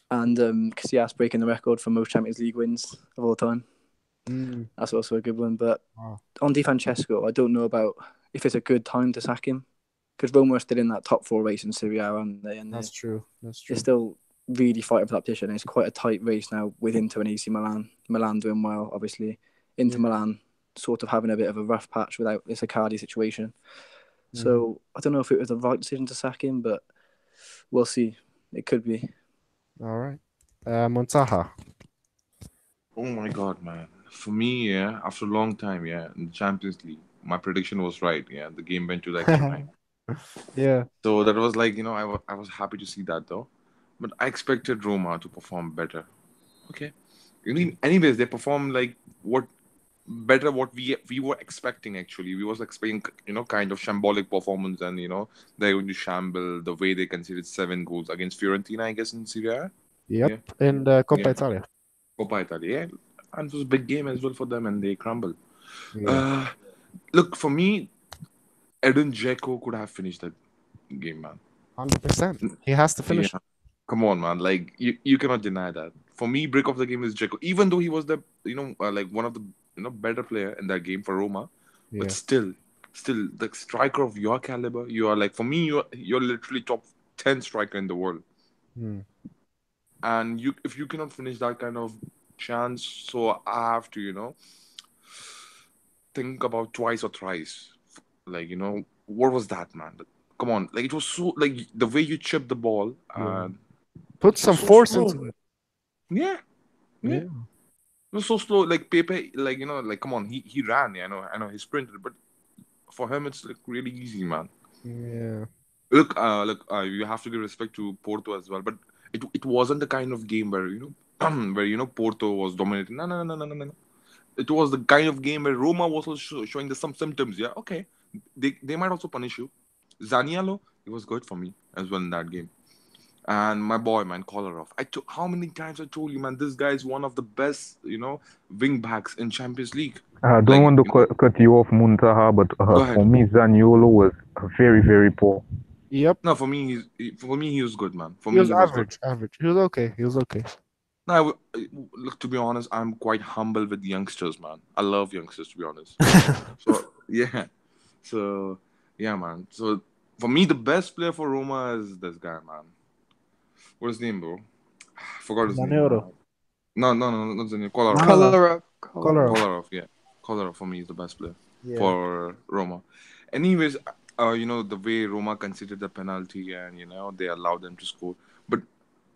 and Casillas breaking the record for most Champions League wins of all time. Mm. That's also a good one. But Wow. on Di Francesco, I don't know about if it's a good time to sack him because Roma are still in that top four race in Serie A, aren't they? And That's true. That's true. they're still really fighting for that position. It's quite a tight race now with Inter and AC Milan. Milan doing well, obviously. Inter Milan sort of having a bit of a rough patch without this Icardi situation. So I don't know if it was the right decision to sack him, but we'll see. It could be. All right. Montaha. Oh my God, man. For me, yeah, after a long time, yeah, in the Champions League, my prediction was right. Yeah, the game went to the extra time. Yeah. So that was like, I was happy to see that though. But I expected Roma to perform better. Okay. Anyways, they performed like what better what we were expecting actually. We was expecting, kind of shambolic performance, and they're going to shamble the way they conceded 7 goals against Fiorentina, I guess, in Serie A. Yep. Yeah. And Coppa Yeah. Italia. Coppa Italia, yeah. And it was a big game as well for them, and they crumbled. Yeah. Look, for me, Edin Dzeko could have finished that game, man. 100%. He has to finish. Yeah. Come on, man. Like you cannot deny that. For me, break of the game is Dzeko. Even though he was the like one of the better player in that game for Roma, but Yeah. still the striker of your caliber, you are like, for me, you're literally top 10 striker in the world. Mm. And if you cannot finish that kind of chance, so I have to think about twice or thrice. Like, what was that, man? Come on, like it was so, like the way you chipped the ball, Yeah. and Put it was some so force slow. into it. Yeah, yeah. Yeah. It was so slow. Like Pepe, like like come on, he ran. Yeah, I know he sprinted, but for him it's like really easy, man. Yeah. Look, you have to give respect to Porto as well, but it wasn't the kind of game where where Porto was dominating. No, no, no, no, no, no, no. It was the kind of game where Roma was also showing some symptoms. Yeah, okay, they might also punish you. Zaniolo, it was good for me as well in that game. And my boy, man, Kolarov. How many times I told you, man, this guy is one of the best, wing backs in Champions League. I don't Like, want to cut you off, Muntaha, but go for ahead. me, Zaniolo was very, very poor. Yep. No, for me, he was good, man. For He me, was he was good. average. Average. He was okay. He was okay. No, look, to be honest, I'm quite humble with youngsters, man. I love youngsters, to be honest. So, yeah. So, yeah, man. So, for me, the best player for Roma is this guy, man. What's his name, bro? I forgot his name, man. Zaniolo. No, no, no, not his name. No, Kolarov. no, no. Color up. Kolarov. Kolarov, yeah. Kolarov for me is the best player Yeah. for Roma. Anyways, the way Roma considered the penalty, and they allowed them to score. But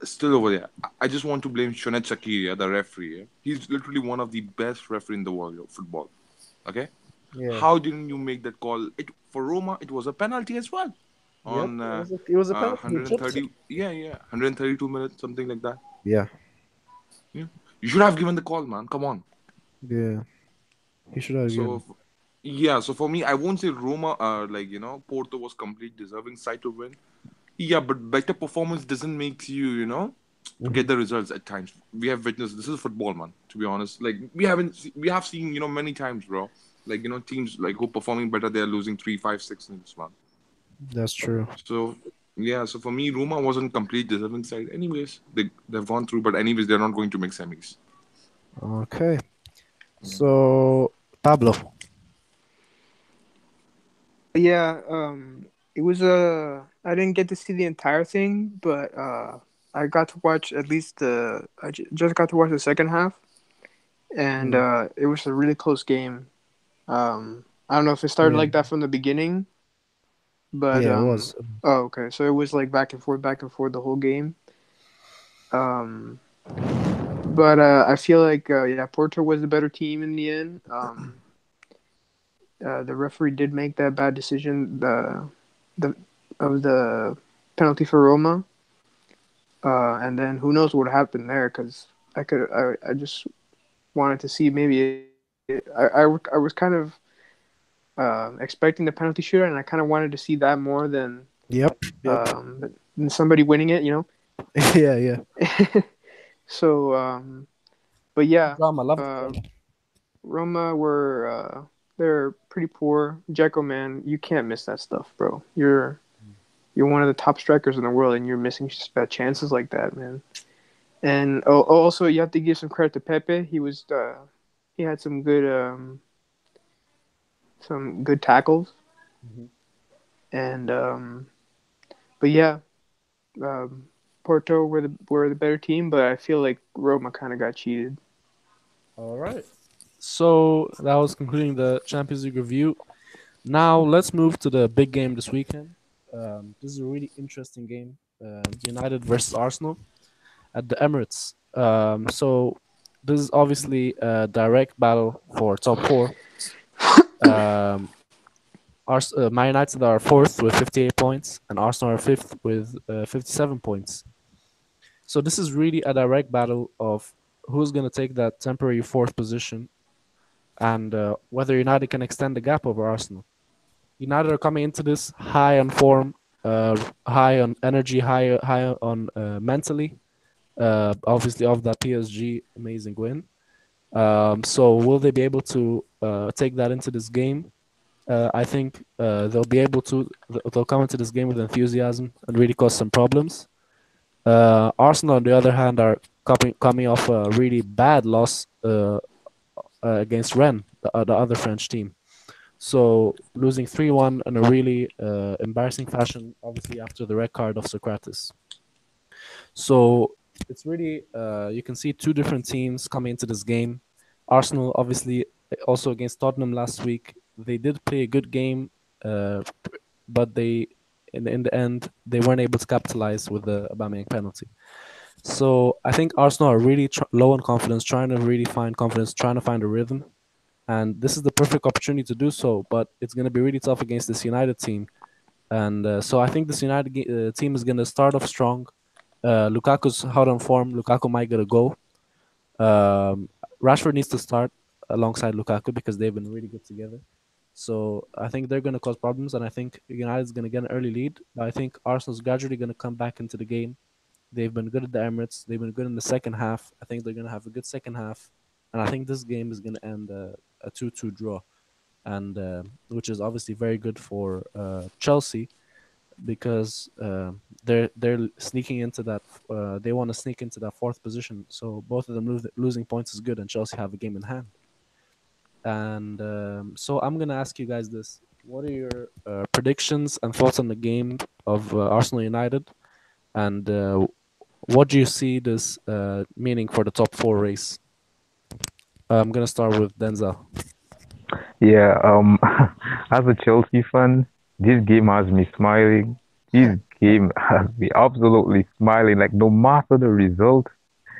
still over there, I just want to blame Shonet Shakir, the referee. Yeah? He's literally one of the best referee in the world of football. Okay? Yeah. How didn't you make that call? For Roma, it was a penalty as well. Yep. On It was a penalty. He chipped 130, it. yeah, 132 minutes, something like that. Yeah. Yeah. You should have given the call, man. Come on. Yeah. He should have given. So, yeah, so for me, I won't say Roma, Porto was complete deserving side to win. Yeah, but better performance doesn't make you, get the results at times. We have witnessed, this is football, man, to be honest. Like, we have seen, many times, bro. Like, teams like who performing better, they're losing 3, 5, 6 in this one. That's true. So, yeah, so for me, Roma wasn't complete deserving side. Anyways, they've gone through, but anyways, they're not going to make semis. Okay. So Pablo. Yeah, it was I didn't get to see the entire thing, but I got to watch at least just got to watch the second half, and it was a really close game. I don't know if it started Yeah. like that from the beginning, but Yeah, it was. oh, okay, so it was like back and forth the whole game. Um, but I feel like yeah, Porto was the better team in the end. The referee did make that bad decision. The of the penalty for Roma. And then who knows what happened there? Because I just wanted to see maybe I was kind of expecting the penalty shootout, and I kind of wanted to see that more Yep. Yep. than somebody winning it, Yeah. Yeah. So, but yeah, Drama. Love the uh, drama. Roma were they're pretty poor. Dzeko, man, you can't miss that stuff, bro. You're one of the top strikers in the world, and you're missing chances like that, man. And also, you have to give some credit to Pepe. He had some good tackles, Mhm. and but yeah, Porto were the better team, but I feel like Roma kind of got cheated. All right. So that was concluding the Champions League review. Now let's move to the big game this weekend. This is a really interesting game. United versus Arsenal at the Emirates. So this is obviously a direct battle for top four. Um, Man United are fourth with 58 points, and Arsenal are fifth with 57 points. So this is really a direct battle of who's going to take that temporary fourth position and whether United can extend the gap over Arsenal. United are coming into this high on form, high on energy, high on mentally. Obviously, of that PSG amazing win. So will they be able to take that into this game? I think they'll be able to. They'll come into this game with enthusiasm and really cause some problems. Arsenal, on the other hand, are coming off a really bad loss against Rennes, the other French team. So losing 3-1 in a really embarrassing fashion, obviously after the red card of Socrates. So it's really you can see two different teams coming into this game. Arsenal, obviously, also against Tottenham last week, they did play a good game, uh, but they in the end they weren't able to capitalize with the Aubameyang penalty. So I think Arsenal are really low on confidence, trying to really find confidence, trying to find a rhythm, and this is the perfect opportunity to do so. But it's going to be really tough against this United team, and so I think this United team is going to start off strong. Lukaku's hot on form. Lukaku might get a goal. Um, Rashford needs to start alongside Lukaku because they've been really good together. So I think they're going to cause problems, and I think United's going to get an early lead. But I think Arsenal's gradually going to come back into the game. They've been good at the Emirates. They've been good in the second half. I think they're going to have a good second half, and I think this game is going to end a 2-2 draw, and which is obviously very good for Chelsea because they're sneaking into that. They want to sneak into that fourth position. So both of them losing points is good, and Chelsea have a game in hand. And so I'm gonna ask you guys this: what are your predictions and thoughts on the game of Arsenal United, and what do you see this meaning for the top four race? I'm gonna start with Denzel. Yeah, as a Chelsea fan, this game has me smiling. This game has me absolutely smiling. Like, no matter the result,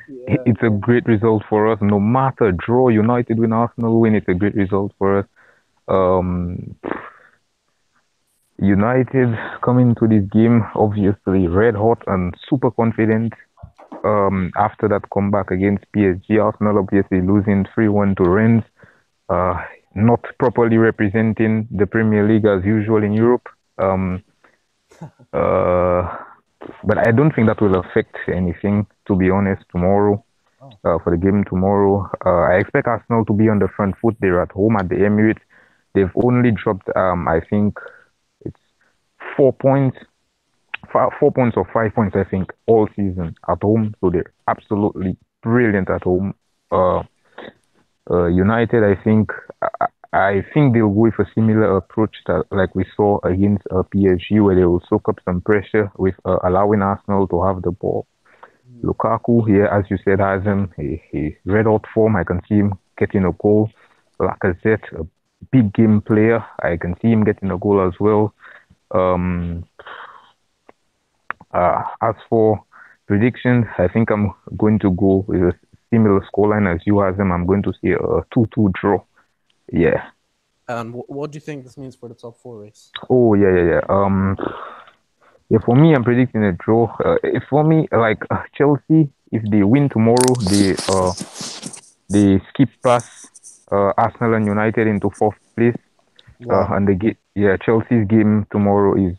Yeah. it's a great result for us. No matter draw, United win, Arsenal win, it's a great result for us. Um, United coming to this game obviously red hot and super confident. After that comeback against PSG, Arsenal obviously losing 3-1 to Rennes. Uh, Not properly representing the Premier League as usual in Europe. Um, uh, but I don't think that will affect anything, to be honest, tomorrow. Oh. For the game tomorrow, I expect Arsenal to be on the front foot. They're at home at the Emirates. They've only dropped, I think it's 4 points, 4 points or 5 points, I think, all season at home. So they're absolutely brilliant at home. Uh, United, I think they'll go with a similar approach that like we saw against PSG, where they will soak up some pressure with allowing Arsenal to have the ball. Lukaku here, as you said, has him. He red hot form. I can see him getting a goal. Lacazette, a big game player. I can see him getting a goal as well. As for Predictions, I think I'm going to go with a similar scoreline as you have them. I'm going to say a 2-2 draw. Yeah. And what do you think this means for the top four race? Oh, yeah, yeah, yeah. Yeah, for me, I'm predicting a draw. If for me, like Chelsea, if they win tomorrow, they skip past Arsenal and United into fourth place. Wow. And yeah, Chelsea's game tomorrow is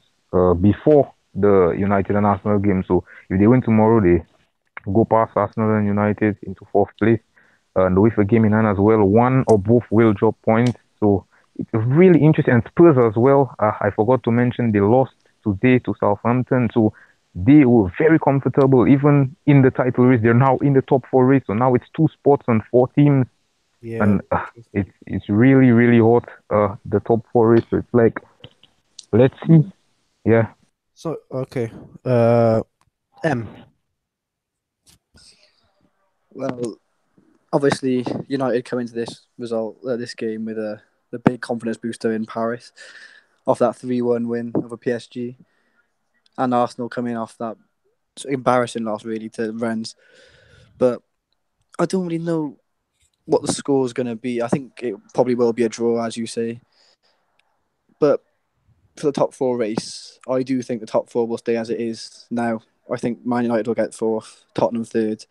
before the United and Arsenal game. So if they win tomorrow, they go past Arsenal and United into fourth place. And with a game in hand as well, one or both will drop points. So it's really interesting. And Spurs as well. I forgot to mention they lost today to Southampton. So they were very comfortable, even in the title race. They're now in the top four race. So now it's two spots and four teams, Yeah. and it's really really hot. The top four race. So it's like, let's see. Yeah. So okay. M. Well, obviously, United come into this game with the big confidence booster in Paris off that 3-1 win over PSG, and Arsenal coming off that embarrassing loss really to Rennes. But I don't really know what the score is going to be. I think it probably will be a draw, as you say. But for the top four race, I do think the top four will stay as it is now. I think Man United will get fourth, Tottenham third,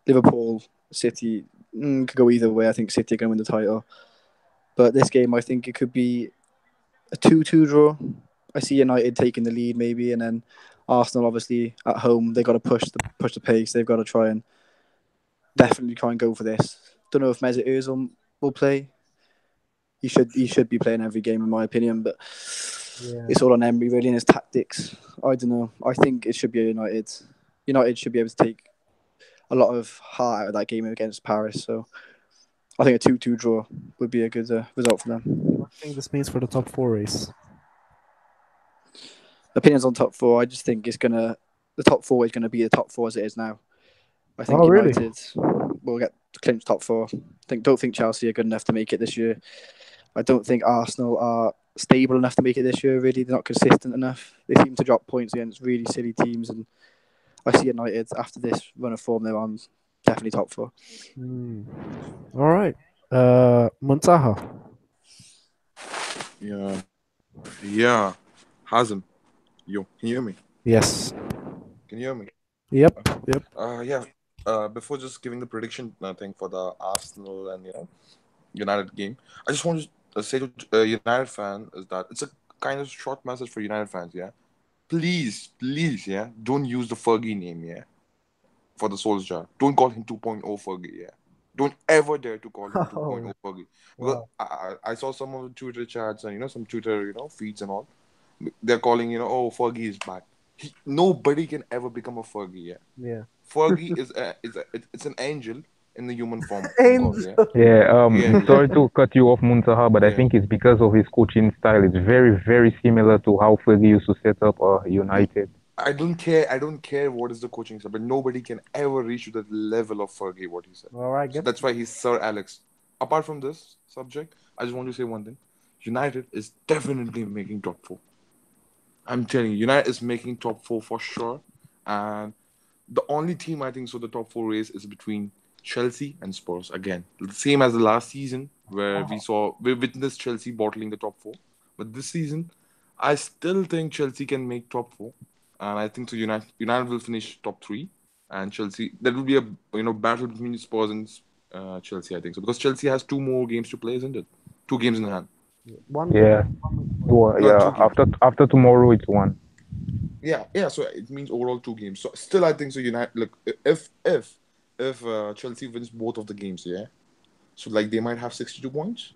Liverpool, City could go either way. I think City are going to win the title. But this game, I think it could be a 2-2 draw. I see United taking the lead maybe, and then Arsenal obviously at home they got to push the pace. They've got to definitely try and go for this. Don't know if Mesut Ozil will play. He should be playing every game in my opinion, but Yeah. it's all on Emery really and his tactics. I don't know. I think it should be United. United should be able to take a lot of heart out of that game against Paris. So I think a 2-2 draw would be a good result for them. What do you think this means for the top four race? Opinions on top four. I just think the top four is gonna be the top four as it is now. I think Oh, really? United will get clinch top four. Don't think Chelsea are good enough to make it this year. I don't think Arsenal are stable enough to make it this year. Really, they're not consistent enough. They seem to drop points against really silly teams, and I see United after this run of form they're on definitely top four. All right. Muntaha. Yeah. Yeah. Hazem. Yo, can you hear me? Yes. Can you hear me? Yep. Yep. Yeah. Before just giving the prediction thing for the Arsenal and United game, I just want to say to United fan is that it's a kind of short message for United fans. Yeah, please, yeah, don't use the Fergie name. Yeah, for the Solskjaer. Don't call him 2.0 Fergie. Yeah. Don't ever dare to call him 2.0 Oh, Fergie. Because wow. I saw some of the Twitter chats and some Twitter feeds and all. They're calling oh, Fergie is back. Nobody can ever become a Fergie. Yeah. Yeah. Fergie it's an angel in the human form of God. Angel. Yeah. Yeah, Yeah. sorry to cut you off, Muntaha, but I Yeah. think it's because of his coaching style. It's very, very similar to how Fergie used to set up United. I don't care. I don't care what is the coaching style, but nobody can ever reach to that level of Fergie. What he said. All right. So Get. that's why he's Sir Alex. Apart from this subject, I just want to say one thing: United is definitely making top four. I'm telling you, United is making top four for sure. And the only team I think so the top four race is between Chelsea and Spurs. Again, the same as the last season where we witnessed Chelsea bottling the top four. But this season, I still think Chelsea can make top four, and I think so. United will finish top three, and Chelsea there will be a battle between Spurs and Chelsea. I think so because Chelsea has two more games to play, isn't it? Two games in hand. One game. Yeah, yeah. Two games. After tomorrow, it's one. Yeah. So it means overall two games. So still, I think so. United, look, if Chelsea wins both of the games, yeah. So like they might have 62 points.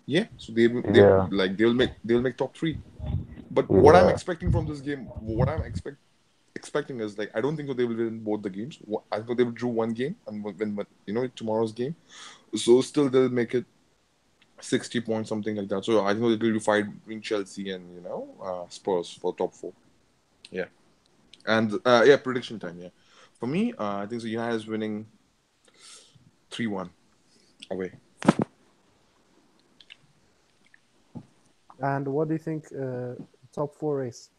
Yeah. So Yeah, they'll make top three. But what I'm yeah, expecting from this game, what I'm expecting is like I don't think that they will win both the games. I think they will draw one game and win tomorrow's game. So still they'll make it 60 points, something like that. So I think it will be fight between Chelsea and Spurs for top four. Yeah. And yeah, prediction time. Yeah, for me, I think so. United is winning 3-1 away. And what do you think? Top four race.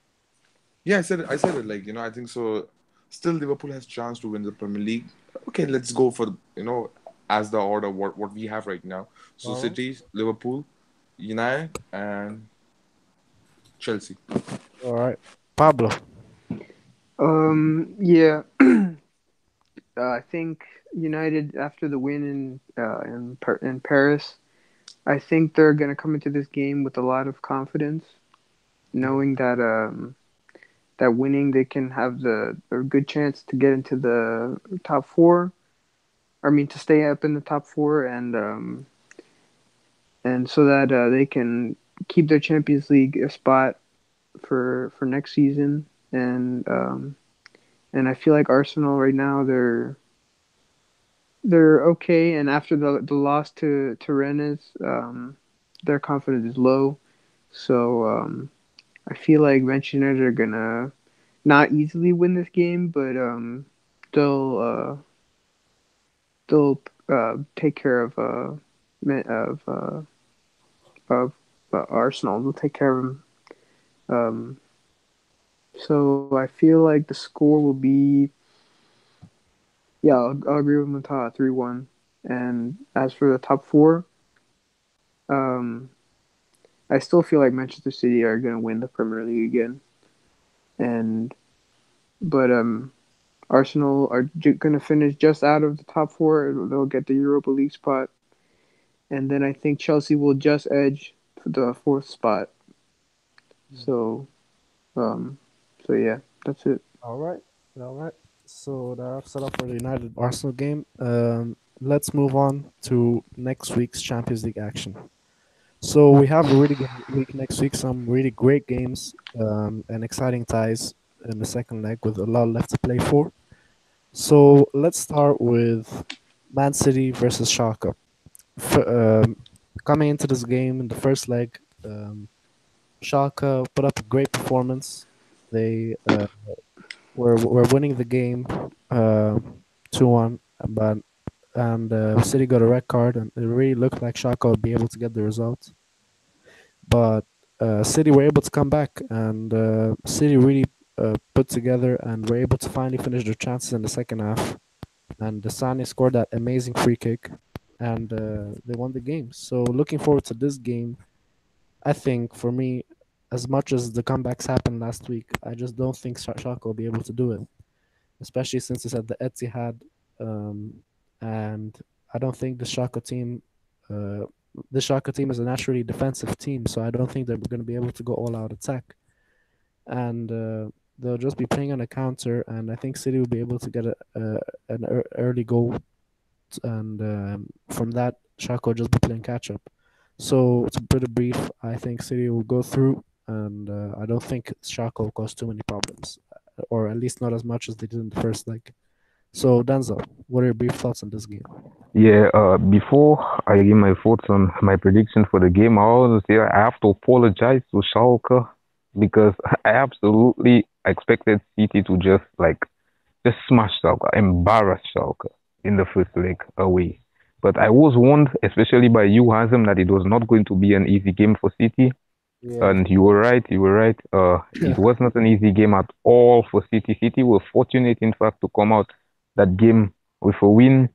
Yeah, I said it. Like I think so. Still, Liverpool has chance to win the Premier League. Okay, let's go for as the order what we have right now. So All right. City, Liverpool, United, and Chelsea. All right. Pablo. Yeah. I think United after the win in Paris, I think they're gonna come into this game with a lot of confidence, knowing that winning they can have a good chance to get into the top four. I mean to stay up in the top four and so that they can keep their Champions League spot for next season and I feel like Arsenal right now they're okay, and after the loss to Rennes, their confidence is low. So I feel like Manchester United are gonna not easily win this game, but they'll they'll take care of of Arsenal. They'll take care of them. Um, so I feel like the score will be yeah. I'll agree with Mata 3-1. And as for the top four, um, I still feel like Manchester City are going to win the Premier League again, and but Arsenal are going to finish just out of the top four. They'll get the Europa League spot, and then I think Chelsea will just edge the fourth spot. So, um, so yeah, that's it. All right. All right. So that wraps it up for the United Arsenal game. Let's move on to next week's Champions League action. So we have a really good week next week. Some really great games and exciting ties in the second leg with a lot left to play for. So let's start with Man City versus Schalke. Coming into this game in the first leg, Schalke put up a great performance. They were winning the game 2-1, but City got a red card, and it really looked like Schalke would be able to get the result. But City were able to come back, and City really put together and were able to finally finish their chances in the second half. And Desani scored that amazing free kick, and they won the game. So looking forward to this game. I think for me, as much as the comebacks happened last week, I just don't think Schalke will be able to do it, especially since it's at the Etihad, um, and I don't think uh, the Schalke team is a naturally defensive team, so I don't think they're going to be able to go all out attack, and they'll just be playing on a counter, and I think City will be able to get an early goal, and from that, Schalke will just be playing catch up. So to put it brief, I think City will go through, and I don't think Schalke will cause too many problems, or at least not as much as they did in the first leg. So Denzel, what are your brief thoughts on this game? Yeah, before I give my thoughts on my prediction for the game, I want to say I have to apologize to Schalke because I absolutely expected City to just smash Schalke, embarrass Schalke in the first leg away. But I was warned, especially by you, Hazem, that it was not going to be an easy game for City. Yeah. And you were right, you were right. It was not an easy game at all for City. City were fortunate, in fact, to come out that game with a win.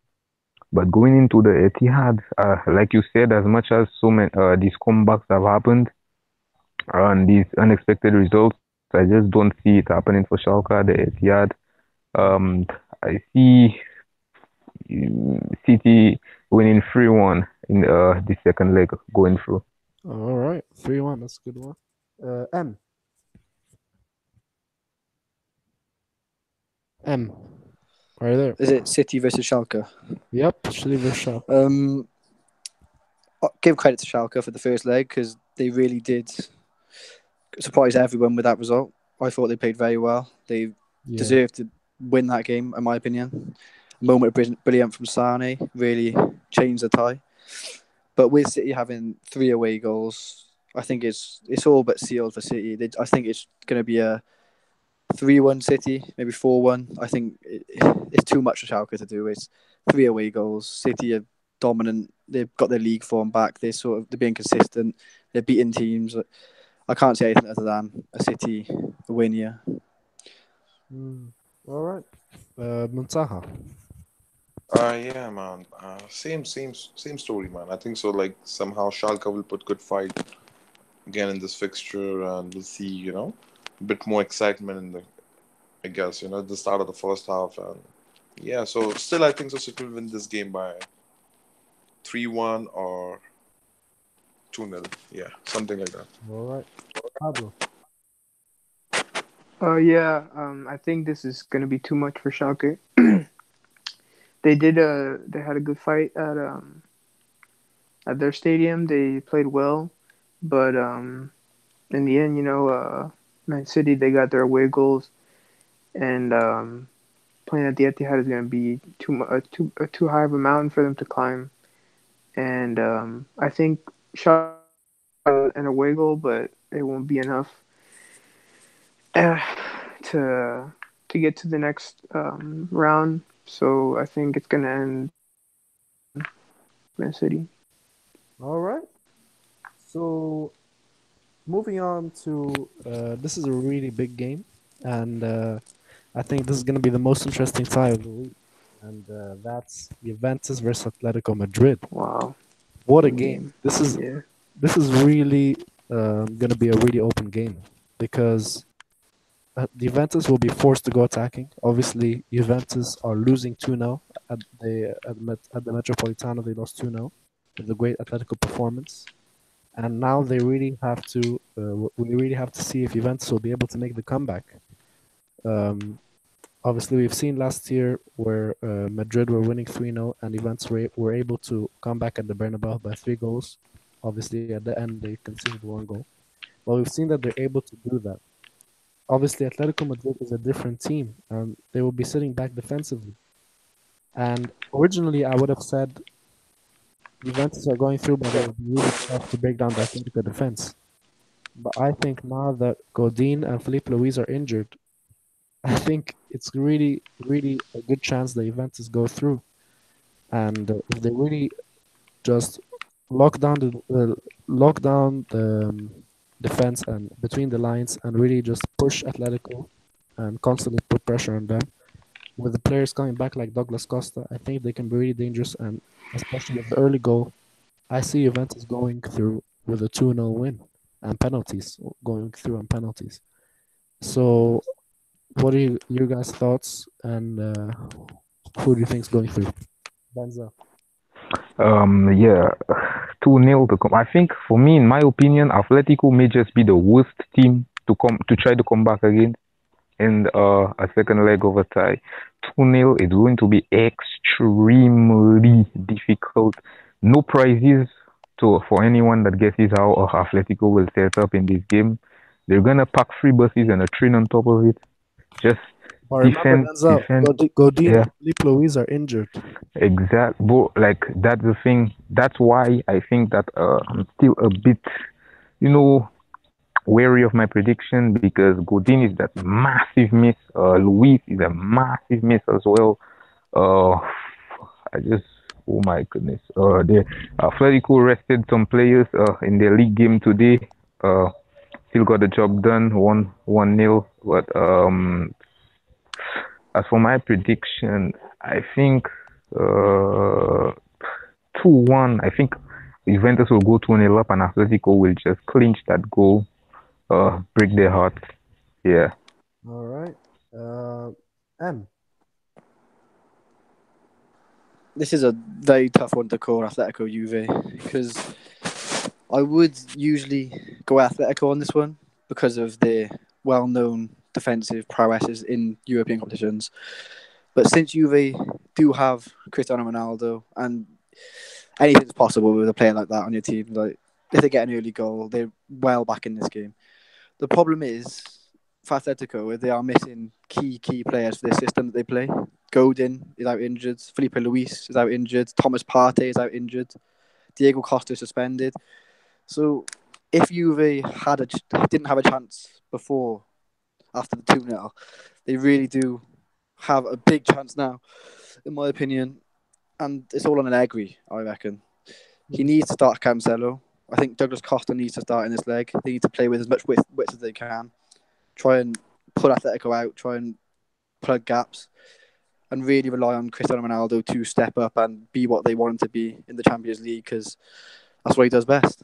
But going into the Etihad, like you said, as much as so many these comebacks have happened and these unexpected results, I just don't see it happening for Schalke at the Etihad. I see City winning 3-1 in the second leg going through. All right, 3-1. That's a good one. M. M. Are you there? Is it City versus Schalke? Yep. City versus Schalke. I'll give credit to Schalke for the first leg because they really did surprise everyone with that result. I thought they played very well. They Yeah. deserved to win that game, in my opinion. A moment of brilliant from Sane really changed the tie. But with City having 3 away goals, I think it's all but sealed for City. I think it's going to be a 3-1 City, maybe 4-1. I think it's too much for Schalke to do. It's 3 away goals. City are dominant. They've got their league form back. They're being consistent. They're beating teams. I can't say anything other than a City win here. All right. Muntaha. Yeah, man. Same story, man. I think so. Like somehow Schalke will put good fight again in this fixture, and we'll see, a bit more excitement in the, I guess, the start of the first half, and yeah. So still, I think so. City will win this game by 3-1 or 2-0. Yeah, something like that. All right. Pablo. Yeah. I think this is gonna be too much for Schalke. They had a good fight at their stadium. They played well, but in the end, Man City they got their away goals, and playing at the Etihad is going to be too high of a mountain for them to climb. And I think Shaw an away goal, but it won't be enough uh, to to get to the next round. So I think it's going to end 2-1 Man City. All right. So moving on to this is a really big game, and I think this is going to be the most interesting tie of the week, and that's Juventus versus Atletico Madrid. Wow, What a good game! game. This is Yeah, this is really going to be a really open game because Juventus will be forced to go attacking. Obviously, Juventus are losing 2-0 at the Metropolitano. They lost 2-0 with a great Atletico performance. And now they really have to. We really have to see if Juventus will be able to make the comeback. Um, Obviously, we've seen last year where Madrid were winning 3-0 and Juventus were able to come back at the Bernabeu by 3 goals. Obviously, at the end, they conceded 1 goal. But we've seen that they're able to do that. Obviously, Atletico Madrid is a different team, and they will be sitting back defensively. And originally, I would have said Juventus are going through, but it would be really tough to break down the Atletico defense. But I think now that Godin and Felipe Luis are injured, I think it's really, really a good chance the Juventus go through. And if they really just lock down the defense and between the lines and really just push Atletico and constantly put pressure on them, with the players coming back like Douglas Costa, I think they can be really dangerous. And especially with the early goal, I see Juventus going through with a 2-0 win and penalties, going through on penalties. So, what are your guys' thoughts, and who do you think is going through? Benza. Yeah, 2-0 to come. I think for me, in my opinion, Atletico may just be the worst team to try to come back again in a second leg of a tie. 2-0 is going to be extremely difficult. No prizes for anyone that guesses how Atletico will set up in this game. They're gonna pack 3 buses and a train on top of it. Just But remember, defend, Benza, defend. Godin Yeah, and Felipe Luis are injured. exact. But like that's the thing. That's why I think that I'm still a bit, you know, wary of my prediction because Godin is that massive miss. Luis is a massive miss as well. Uh, I just, oh my goodness. The Atletico rested some players in their league game today. Uh, Still got the job done, 1-0. But as for my prediction, I think uh 2-1. I think Juventus will go 2-0 up and Atletico will just clinch that goal, break their hearts. Yeah. All right. M. This is a very tough one to call Atletico Juve because I would usually go Atletico on this one because of their well-known defensive prowesses in European competitions. But since Juve do have Cristiano Ronaldo and anything's possible with a player like that on your team, like if they get an early goal, they're well back in this game. The problem is for Atletico, they are missing key players for the system that they play. Godin is out injured. Felipe Luis is out injured. Thomas Partey is out injured. Diego Costa is suspended. So if Juve didn't have a chance before after the 2-0, they really do have a big chance now, in my opinion. And it's all on an Allegri, I reckon. He needs to start Cancelo. I think Douglas Costa needs to start in this leg. They need to play with as much width as they can. Try and put Atletico out. Try and plug gaps and really rely on Cristiano Ronaldo to step up and be what they want him to be in the Champions League because that's what he does best.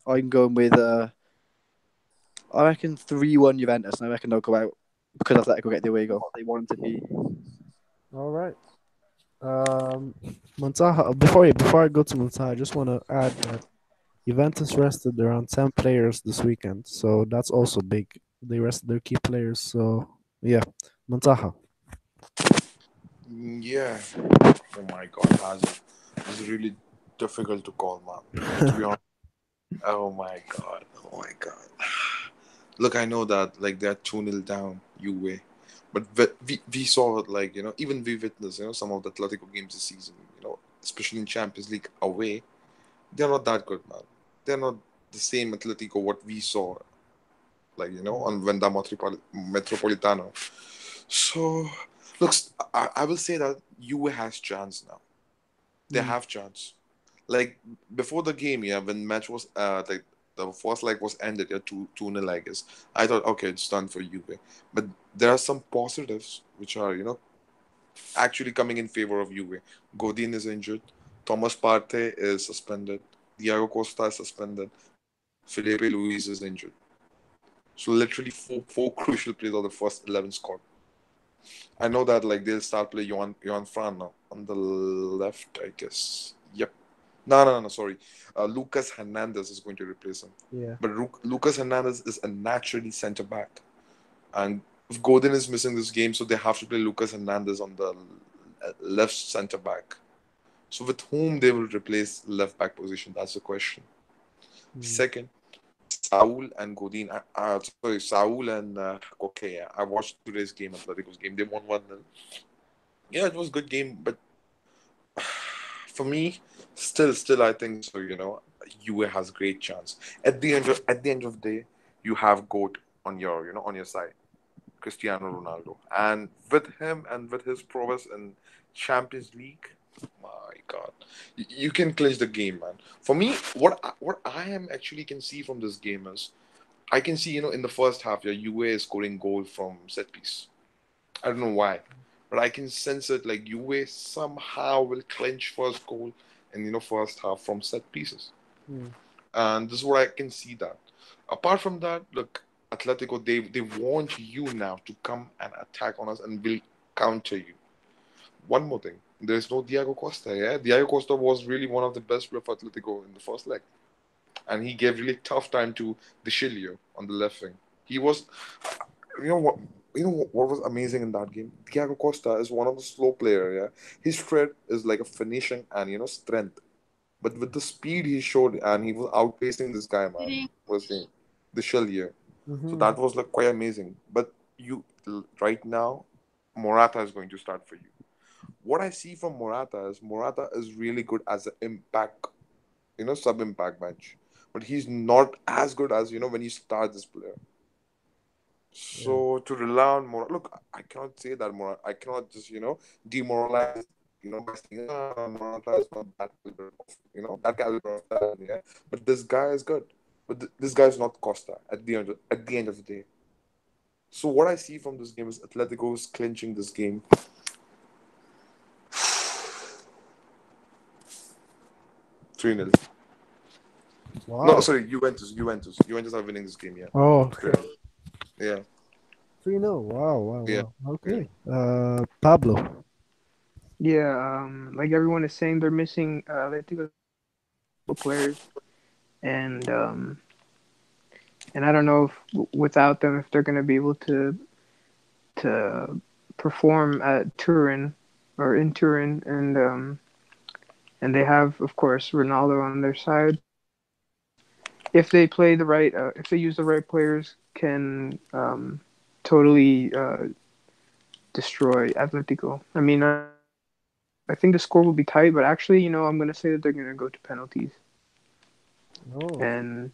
I'm going with, I reckon 3-1 Juventus, and I reckon they'll go out because Atletico get the away goal. They want him to be. All right. Montaja. Before I go to Montaja, I just want to add that Juventus rested around 10 players this weekend, so that's also big. They rested their key players, so yeah. Montaja. Yeah. Oh my God, Hazard. It's really difficult to call, man. To be honest. Oh my God. Oh my God. Look, I know that like they're 2-0 down, UA. But we saw it like, even we witnessed, some of the Atletico games this season, especially in Champions League away. They're not that good, man. They're not the same Atletico what we saw, like, on Venda Metropolitano. So, looks, I will say that UA has chance now. They have chance. Like before the game, yeah, when match was like the first leg was ended, yeah, 2-0, I guess. I thought, okay, it's done for Juve. But there are some positives which are, actually coming in favor of Juve. Godin is injured. Thomas Partey is suspended. Diego Costa is suspended. Felipe Luis is injured. So literally four crucial players of the first 11 squad. I know that like they'll start play Johan Fran now on the left, I guess. Yep. No, sorry. Lucas Hernandez is going to replace him. Yeah. But Lucas Hernandez is a naturally centre back. And if Godin is missing this game, so they have to play Lucas Hernandez on the left centre back. So with whom they will replace left back position? That's the question. Second, Saul and Godin. Sorry, Saul and Koke. Yeah. I watched today's game, Atletico's game. They won 1-0. Yeah, it was a good game, but for me, still, I think so. UA has great chance. At the end of the day, you have goat on your side, Cristiano Ronaldo, and with him and with his prowess in Champions League, my God, you can clinch the game, man. For me, what I am actually can see from this game is I can see in the first half, yeah, UA is scoring goal from set piece. I don't know why, but I can sense it like UA somehow will clinch first goal in first half from set pieces, and this is what I can see that. Apart from that, look, Atletico they want you now to come and attack on us and will counter you. One more thing, there's no Diego Costa. Yeah, Diego Costa was really one of the best players for Atletico in the first leg, and he gave really tough time to the Chilio on the left wing. He was you know what what was amazing in that game? Diego Costa is one of the slow player. Yeah, his threat is like a finishing and strength. But with the speed he showed, and he was outpacing this guy, man. Was the Chillier. So that was like quite amazing. But right now, Morata is going to start for you. What I see from Morata is really good as an impact, sub impact bench. But he's not as good as when you start this player. Yeah. So to rely on Morata, look, I cannot say that Morata. I cannot just demoralize by saying Morata is not that caliber of that caliber of talent. Yeah, but this guy is good. But this guy is not Costa at the end of the day. So what I see from this game is Atletico's clinching this game 3-0. No, Wow. sorry, Juventus are winning this game. Yeah, Oh, okay. 3-0. Yeah, 3-0. Wow, wow, yeah, wow. yeah. Okay. Pablo. Yeah, like everyone is saying, they're missing Atletico players, and I don't know if without them if they're going to be able to perform at Turin or in Turin, and they have of course Ronaldo on their side. If they play the right, if they use the right players, can totally destroy Atletico. I mean, I think the score will be tight, but actually, I'm going to say that they're going to go to penalties, Oh, and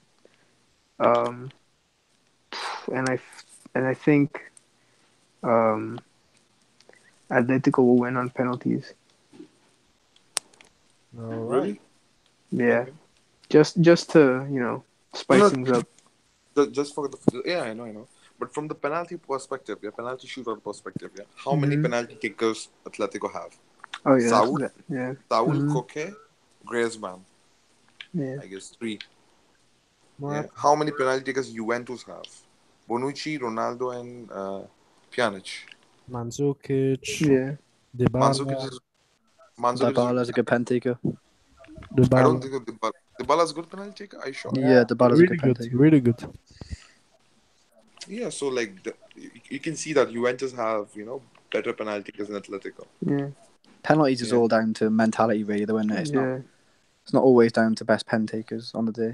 um, and I think um, Atletico will win on penalties. all right. Really? Yeah, Okay. just to No, spice no, things up. just for the yeah, I know. But from the penalty perspective, yeah, penalty shootout perspective, yeah, how many Mm-hmm. penalty kickers Atletico have? Oh yeah, Saul, yeah. Saul, Mm-hmm. Koke, Griezmann. Yeah. I guess three. Yeah. What? How many penalty kickers Juventus have? Bonucci, Ronaldo, and Pjanic. Mandzukic, Yeah. Mandzukic Dybala, is Mandzukic is. Dybala's a good pen taker. I Dybala. don't think Dybala is a good penalty taker. Are you sure? Yeah, Yeah, Dybala's a really good pen good, taker. really good. Yeah. So like you can see that Juventus have better penalty kickers than Atletico. Yeah. Penalties is Yeah. all down to mentality, really, though, isn't it? It's not. Yeah. It's not always down to best pen takers on the day.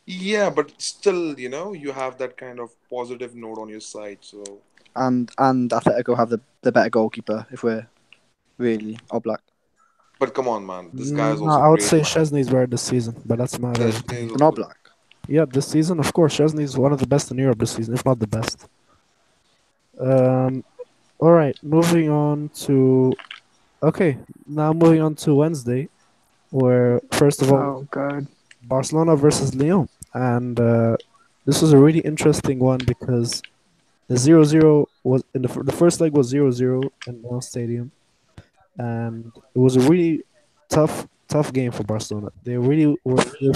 Yeah, but still, you have that kind of positive note on your side. So, And Atletico have the better goalkeeper if we're really Oblak. but come on, man, this guy is No, also I would great, say man. Chesney's better this season, but that's a matter of Chesney is opinion. An also. Oblak. Yeah, this season, of course, Chesney's one of the best in Europe this season, if not the best. Um, all right, moving on to okay, now moving on to Wednesday, where first of all Oh God. Barcelona versus Lyon, and this was a really interesting one because the 0-0 was in the first leg was 0-0 in Lyon Stadium, and it was a really tough game for Barcelona. They were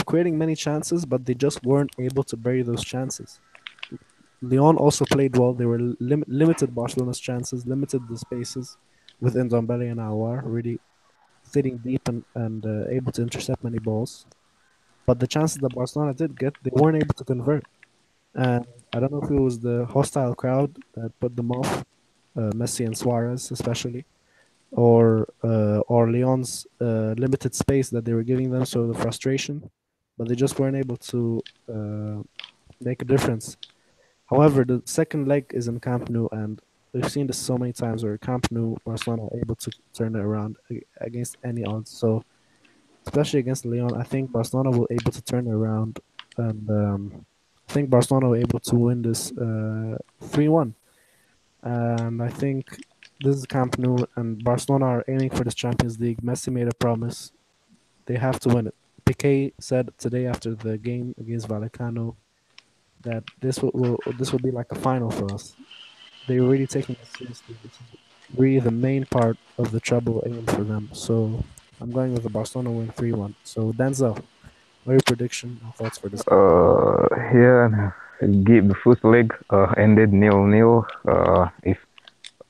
creating many chances, but they just weren't able to bury those chances. Lyon also played well. They were limited Barcelona's chances, limited the spaces within Ndombele and Aouar, really sitting deep and able to intercept many balls. But the chances that Barcelona did get, they weren't able to convert. And I don't know if it was the hostile crowd that put them off, Messi and Suarez especially, or Lyon's limited space that they were giving them, so the frustration, but they just weren't able to make a difference. However, the second leg is in Camp Nou, and we've seen this so many times where Camp Nou, Barcelona are able to turn it around against any odds. So, especially against Lyon, I think Barcelona will able to turn it around, and I think Barcelona will able to win this 3-1. And I think this is Camp Nou, and Barcelona are aiming for this Champions League. Messi made a promise; they have to win it. Piqué said today after the game against Vallecano that this will be like a final for us. They're really taking it seriously. This is really the main part of the treble aim for them. So I'm going with the Barcelona win 3-1. So Denzel, what are your prediction and thoughts for this game? Here, the first leg ended 0-0. If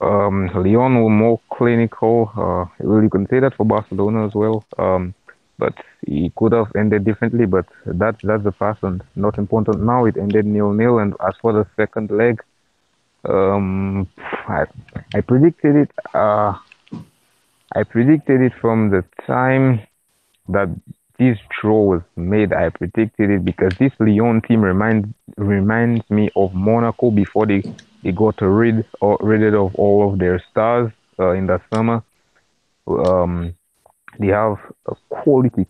Lyon were more clinical, well, you can say that for Barcelona as well. But it could have ended differently. But that's the past and not important now. It ended 0-0. And as for the second leg, um, I I predicted it. I predicted it from the time that this draw was made. I predicted it because this Lyon team reminds me of Monaco before they got rid of all of their stars in the summer. Um, they have a quality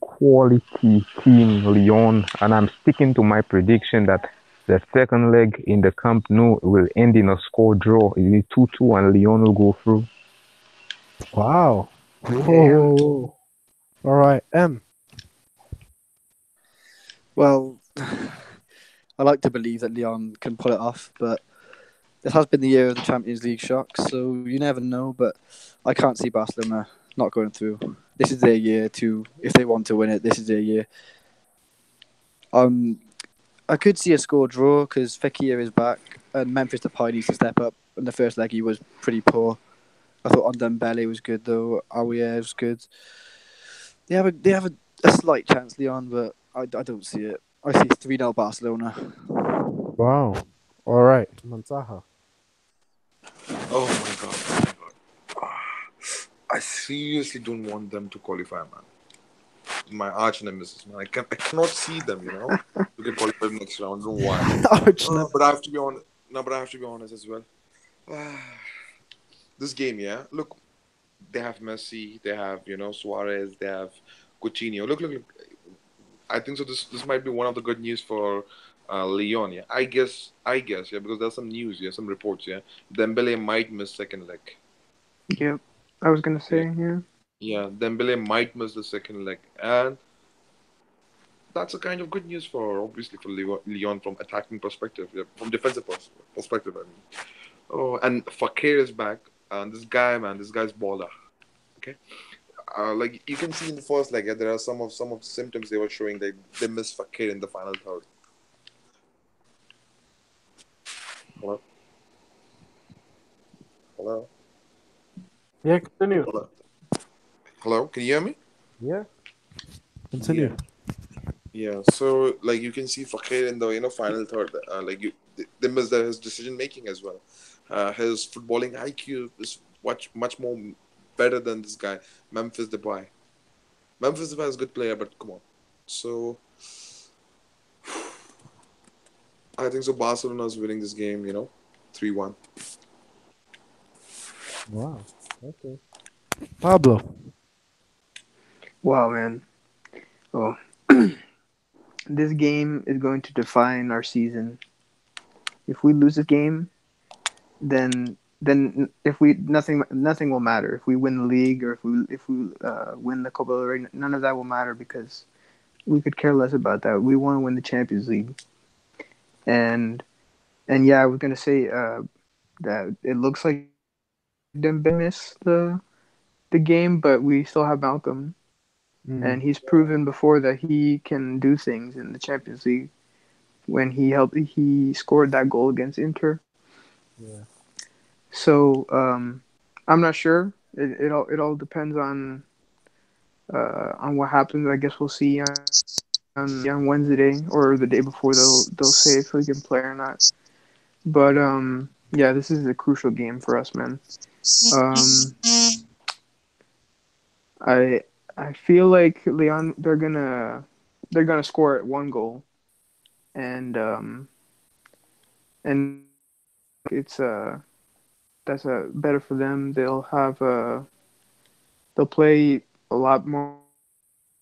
team, Lyon, and I'm sticking to my prediction that the second leg in the Camp Nou will end in a score draw. It will 2-2 and Lyon will go through. Wow. Whoa, Damn. whoa, whoa. All right, M. Well, I like to believe that Lyon can pull it off, but this has been the year of the Champions League shocks, so you never know. But I can't see Barcelona not going through. This is their year to, if they want to win it, this is their year. Um, I could see a score draw because Fekir is back and Memphis Depay needs to step up. In the first leg, he was pretty poor. I thought Ndombele was good though. Aouar was good. They have a slight chance, Leon, but I don't see it. I see 3-0 Barcelona. Wow. All right, Mantaha. Oh my god, oh my god. I seriously don't want them to qualify, man. My arch nemesis, man. I cannot see them, to get qualified next round. I don't know why. Ouch, But I have to be honest. No, but I have to be honest as well. This game, yeah. Look, they have Messi, they have Suarez, they have Coutinho. Look. I think so. This might be one of the good news for Lyon. Yeah, I guess. Yeah, because there's some news. Yeah, some reports. Yeah, Dembele might miss second leg. Yep. I was gonna Yeah, say, yeah. yeah. Dembele might miss the second leg, and that's a kind of good news for obviously for Leon from attacking perspective, yeah, from defensive perspective. I mean, oh, and Fakir is back, and this guy, man, this guy's baller. Okay, like you can see in the first leg, yeah, there are some of the symptoms they were showing. They missed Fakir in the final third. Hello, hello, Yeah, continue. hello, hello. Can you hear me? Yeah, Yeah. continue. Yeah, so like you can see Fakir in the final third, like they missed his decision making as well. His footballing IQ is much more better than this guy Memphis Depay. Memphis Depay is a good player, but come on. So I think so. Barcelona is winning this game. 3-1. Wow. Okay. Pablo. Wow, man. Oh, this game is going to define our season. If we lose this game, then if we nothing will matter. If we win the league or if we win the Copa del Rey, none of that will matter because we could care less about that. We want to win the Champions League, and and yeah, I was gonna say that it looks like Dembele missed the game, but we still have Malcolm, Mm, and he's proven before that he can do things in the Champions League. When he scored that goal against Inter. yeah. So I'm not sure. It all depends on what happens. I guess we'll see on Wednesday or the day before they'll say if we can play or not. But yeah, this is a crucial game for us, man. Um, I I feel like Leon they're gonna score at one goal and it's that's better for them. They'll play a lot more.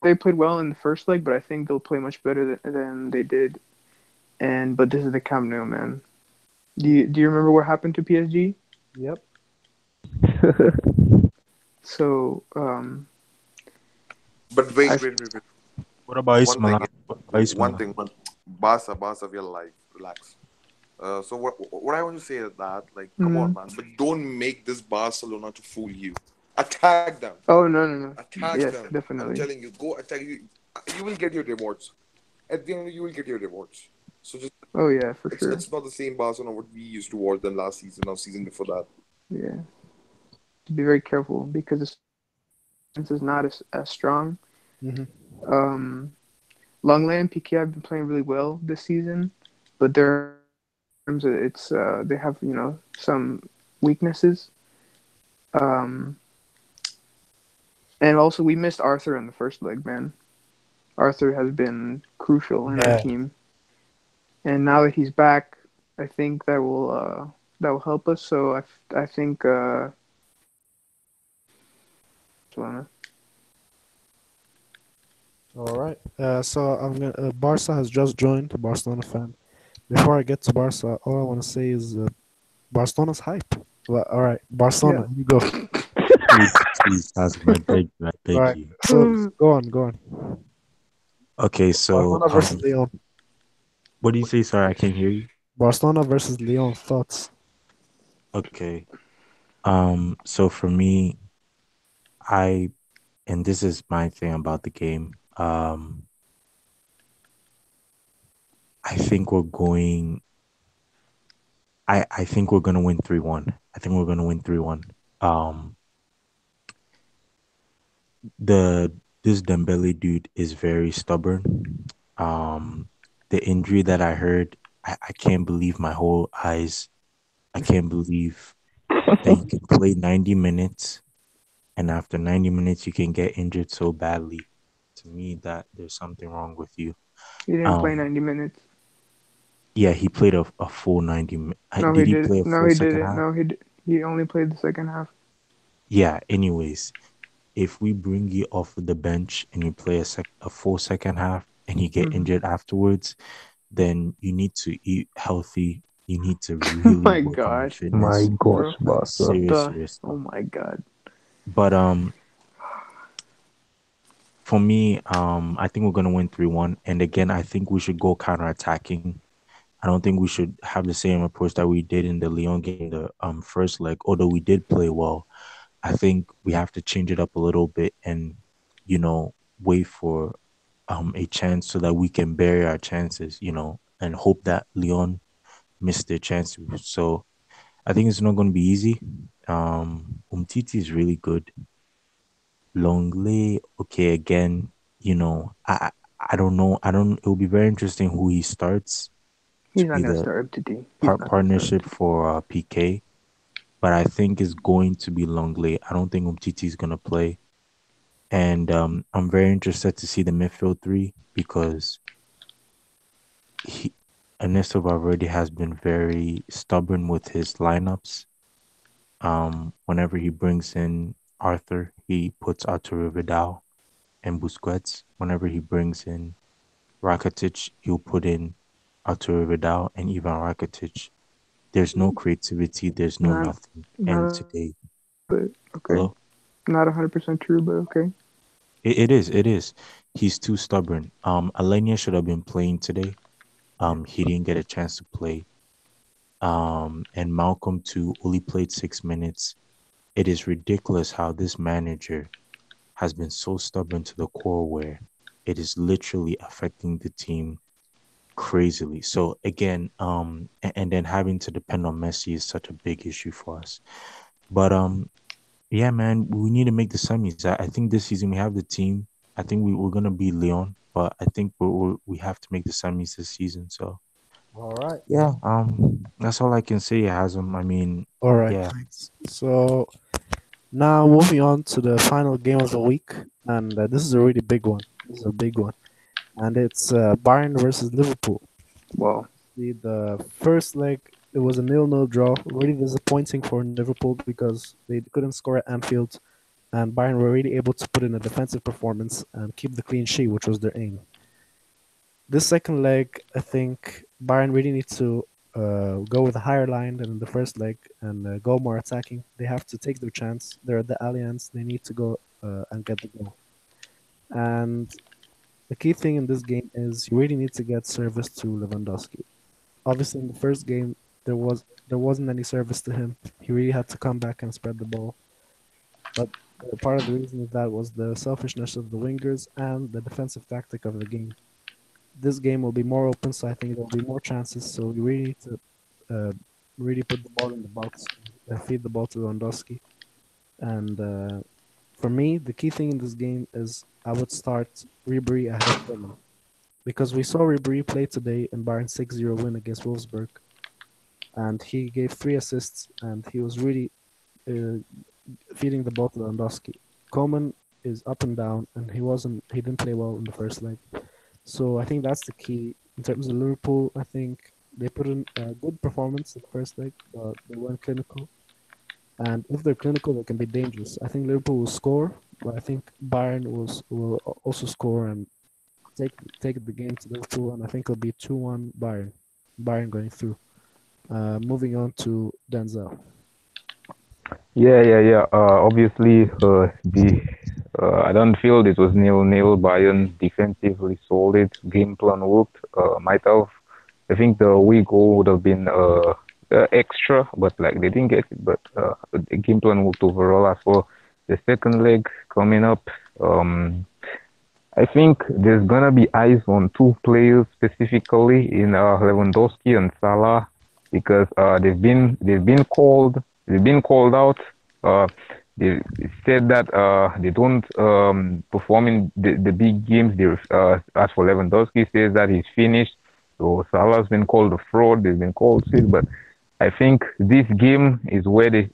They played well in the first leg, but I think they'll play much better than they did. But this is the Camp Nou, man. Do you remember what happened to PSG? Yep. So But wait, I wait, wait, wait. What about AC One thing, Milan? yeah. What about AC One Milan? thing. Barca, we are live. Relax. So what I want to say is that, like, come on, mm, man, but don't make this Barcelona to fool you. Attack them. oh no. Attack Yes, them. I'm definitely. telling you, go attack you. You will get your rewards. At the end, you will get your rewards. So just Oh yeah, for it's sure. it's not the same Barcelona what we used to watch than last season or season before that. Yeah, be very careful because the defense is not as strong. Hmm. Um, Lenglet and Piqué have been playing really well this season, but there are times that they have some weaknesses. Um, and also we missed Arthur in the first leg, man. Arthur has been crucial in our Yeah. team, and now that he's back, I think that will help us. So I think Barcelona. All right. So I'm gonna. Barca has just joined. Barcelona fan. Before I get to Barca, all I want to say is Barcelona's hype. Well, all right, Yeah. Barcelona, you go. Please, Hassan, I All beg right. you. So go on, go on. Okay, so Barcelona versus Lyon. what do you say? Sorry, I can't hear you. Barcelona versus Lyon. Thoughts? Okay. So for me, I and this is my thing about the game. I think we're going. I think we're gonna win 3-1. I think we're gonna win 3-1. Um, the this Dembele dude is very stubborn. Um, the injury that I heard, I can't believe my whole eyes. I can't believe that you can play 90 minutes and after 90 minutes you can get injured so badly. To me, that there's something wrong with you. He didn't play Um, 90 minutes. yeah, he played a full 90. No, he Did he did. play a No, full he second didn't. half? No, he only played the second half. Yeah. Anyways, if we bring you off of the bench and you play a full second half and you get Hmm. injured afterwards, then you need to eat healthy. You need to Oh really my work on your god, My fitness. gosh, bro. Barca. Serious, The serious oh stuff. my god. But for me, I think we're gonna win 3-1. And again, I think we should go counter-attacking. I don't think we should have the same approach that we did in the Lyon game, the first leg. Although we did play well, I think we have to change it up a little bit and, you know, wait for a chance so that we can bury our chances, and hope that Lyon miss their chance. So I think it's not going to be easy. Umtiti is really good. Longley, okay, again, I don't know. I don't. It will be very interesting who he starts He's to not be gonna the start today. He's not gonna start partnership today. for PK. But I think it's going to be Longley. I don't think Umtiti is going to play. And I'm very interested to see the midfield three because he, Ernesto Valverde has been very stubborn with his lineups. Whenever he brings in Arthur, he puts Arturo Vidal and Busquets. Whenever he brings in Rakitic, he'll put in Arturo Vidal and Ivan Rakitic. There's no creativity. There's no Not nothing. not And a hundred today, percent true, but okay. hello, Not 100% true, but okay. it is. It is. He's too stubborn. Alenia should have been playing today. He didn't get a chance to play. And Malcolm too only played 6 minutes. It is ridiculous how this manager has been so stubborn to the core where it is literally affecting the team crazily. So again, and then having to depend on Messi is such a big issue for us. But yeah, man, we need to make the semis. I think this season we have the team. I think we're gonna beat Leon, but I think we have to make the semis this season. So All right. yeah, that's all I can say, Hasm. I mean, All right. yeah, Thanks. So now moving on to the final game of the week, and this is a really big one. This is a big one, and it's Bayern versus Liverpool. Well, The first leg, it was a nil-nil draw. Really disappointing for Liverpool because they couldn't score at Anfield, and Bayern were really able to put in a defensive performance and keep the clean sheet, which was their aim. This second leg, I think Bayern really needs to go with a higher line than in the first leg and go more attacking. They have to take their chance. They're at the Allianz. They need to go and get the goal. And the key thing in this game is you really need to get service to Lewandowski. Obviously, in the first game, there wasn't any service to him. He really had to come back and spread the ball. But part of the reason of that was the selfishness of the wingers and the defensive tactic of the game. This game will be more open, so I think there will be more chances. So you really need to uh, really put the ball in the box and feed the ball to Lewandowski. And for me, the key thing in this game is I would start Ribery ahead of Coman because we saw Ribery play today in Bayern's 6-0 win against Wolfsburg, and he gave 3 assists, and he was really uh, feeding the ball to Lewandowski. Coman is up and down, and he didn't play well in the first leg. So I think that's the key in terms of Liverpool. I think they put in a good performance in the first leg, but they weren't clinical. And if they're clinical, they can be dangerous. I think Liverpool will score, but I think Bayern will also score and take the game to Liverpool. And I think it'll be 2-1 Bayern. Bayern going through. Moving on to Denzel. Yeah. Obviously, the I don't feel it was nil-nil. Bayern defensively solid. Game plan worked. Might have. I think the away goal would have been extra, but like they didn't get it. But the game plan worked overall. As for the second leg coming up, I think there's gonna be eyes on two players specifically in Lewandowski and Salah because they've been called out. Uh, they said that they don't perform in the big games. As for Lewandowski, says that he's finished. So Salah's been called a fraud. They've been called shit, but I think this game is where they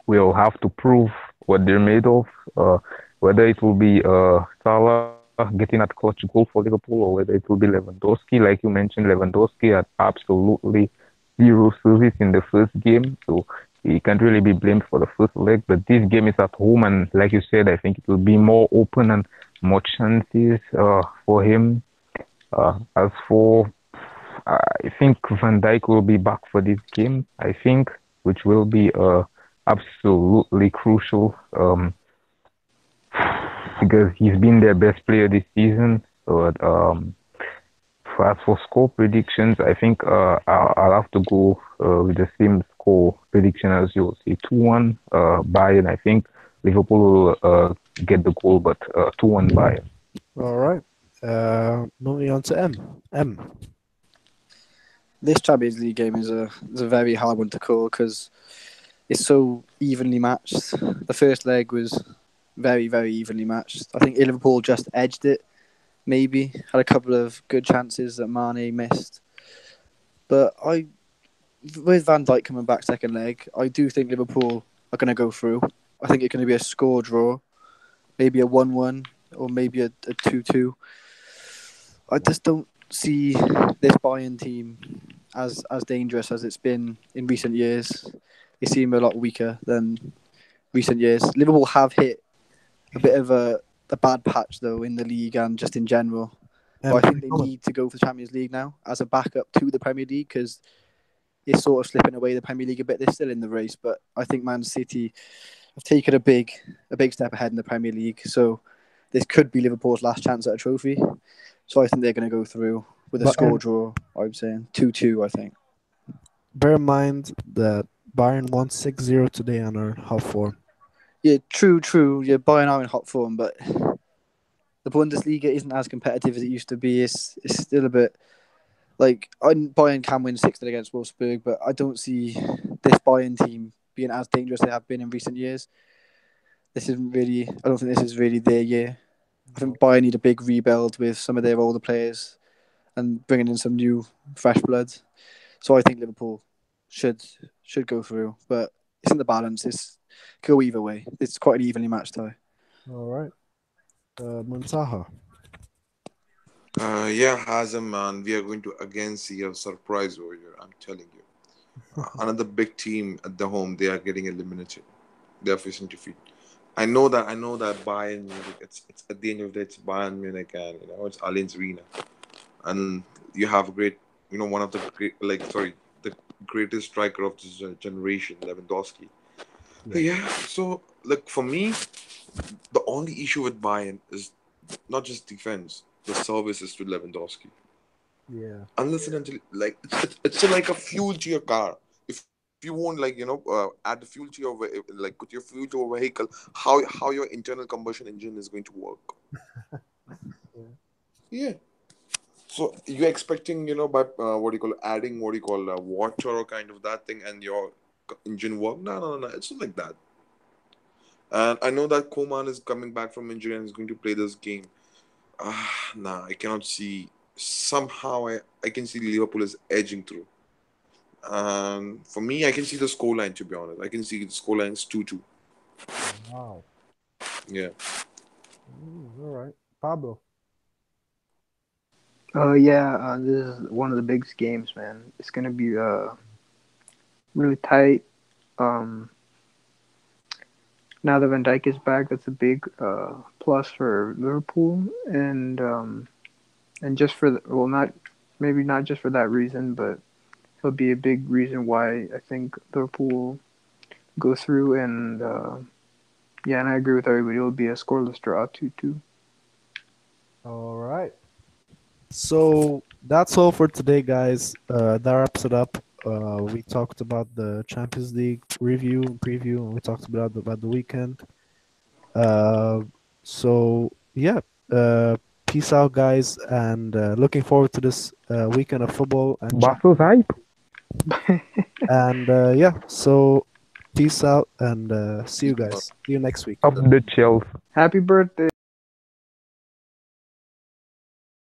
will have to prove what they're made of. Whether it will be Salah getting that clutch goal for Liverpool or whether it will be Lewandowski. Like you mentioned, Lewandowski had absolutely zero service in the first game, so he can't really be blamed for the first leg. But this game is at home, and like you said, I think it will be more open and more chances for him. As for, I think Van Dijk will be back for this game. I think, which will be absolutely crucial. because he's been their best player this season. So as for score predictions, I think I'll have to go with the same score prediction as you. Say 2-1 Bayern. I think Liverpool will get the goal, but 2-1 Bayern. All right. Moving on to M. M. This Champions League game is a very hard one to call because it's so evenly matched. The first leg was very, very evenly matched. I think Liverpool just edged it, maybe. Had a couple of good chances that Mane missed. But with Van Dijk coming back second leg, I do think Liverpool are going to go through. I think it's going to be a score draw, maybe a 1-1 or maybe a 2-2. I just don't see this Bayern team as dangerous as it's been in recent years. They seem a lot weaker than recent years. Liverpool have hit a bit of a bad patch though in the league and just in general. But I think they need to go for the Champions League now as a backup to the Premier League because it's sort of slipping away the Premier League a bit. They're still in the race, but I think Man City have taken a big step ahead in the Premier League. So this could be Liverpool's last chance at a trophy. So I think they're going to go through with a score draw. I'm saying 2-2. I think. Bear in mind that Bayern won 6-0 today and are hot form. Yeah, true. Yeah, Bayern are in hot form, but the Bundesliga isn't as competitive as it used to be. It's still a bit like Bayern can win 6-0 against Wolfsburg, but I don't see this Bayern team being as dangerous as they have been in recent years. This isn't really. I don't think this is really their year. I think Bayern need a big rebuild with some of their older players and bringing in some new, fresh blood. So I think Liverpool should go through, but it's in the balance. It's go either way. It's quite an evenly matched tie. All right. Muntaha. Yeah, Hazem, man, we are going to again see a surprise over here. I'm telling you. Another big team at the home, they are getting eliminated. They are facing defeat. I know that Bayern Munich. It's at the end of the day, it's Bayern Munich, and it's Allianz Arena, and you have a great, one of the great, the greatest striker of this generation, Lewandowski. Yeah. So, like for me, the only issue with Bayern is not just defense, the services to Lewandowski. Yeah. Unless and until it's like a fuel to your car. If you won't add the fuel to your put your fuel to a vehicle, how your internal combustion engine is going to work? Yeah. Yeah. So you're expecting by what do you call adding what do you call water or kind of that thing and your engine work? No. It's not like that. And I know that Koman is coming back from injury and is going to play this game. Nah, I cannot see. Somehow I can see Liverpool is edging through. For me, I can see the scoreline, to be honest. I can see the scoreline is 2-2. Wow. Yeah. All right. Pablo. Yeah, this is one of the biggest games, man. It's gonna be really tight. Um, now that Van Dijk is back, that's a big plus for Liverpool, and just for not maybe not just for that reason, but it'll be a big reason why I think Liverpool will go through. And yeah, and I agree with everybody. It'll be a scoreless draw, 2-2. All right. So that's all for today, guys. That wraps it up. We talked about the Champions League preview, and we talked about the weekend. So yeah, peace out, guys, and looking forward to this weekend of football and Barca's hype. and yeah. So peace out and see you guys. See you next week. Up the Chelsea. Happy birthday.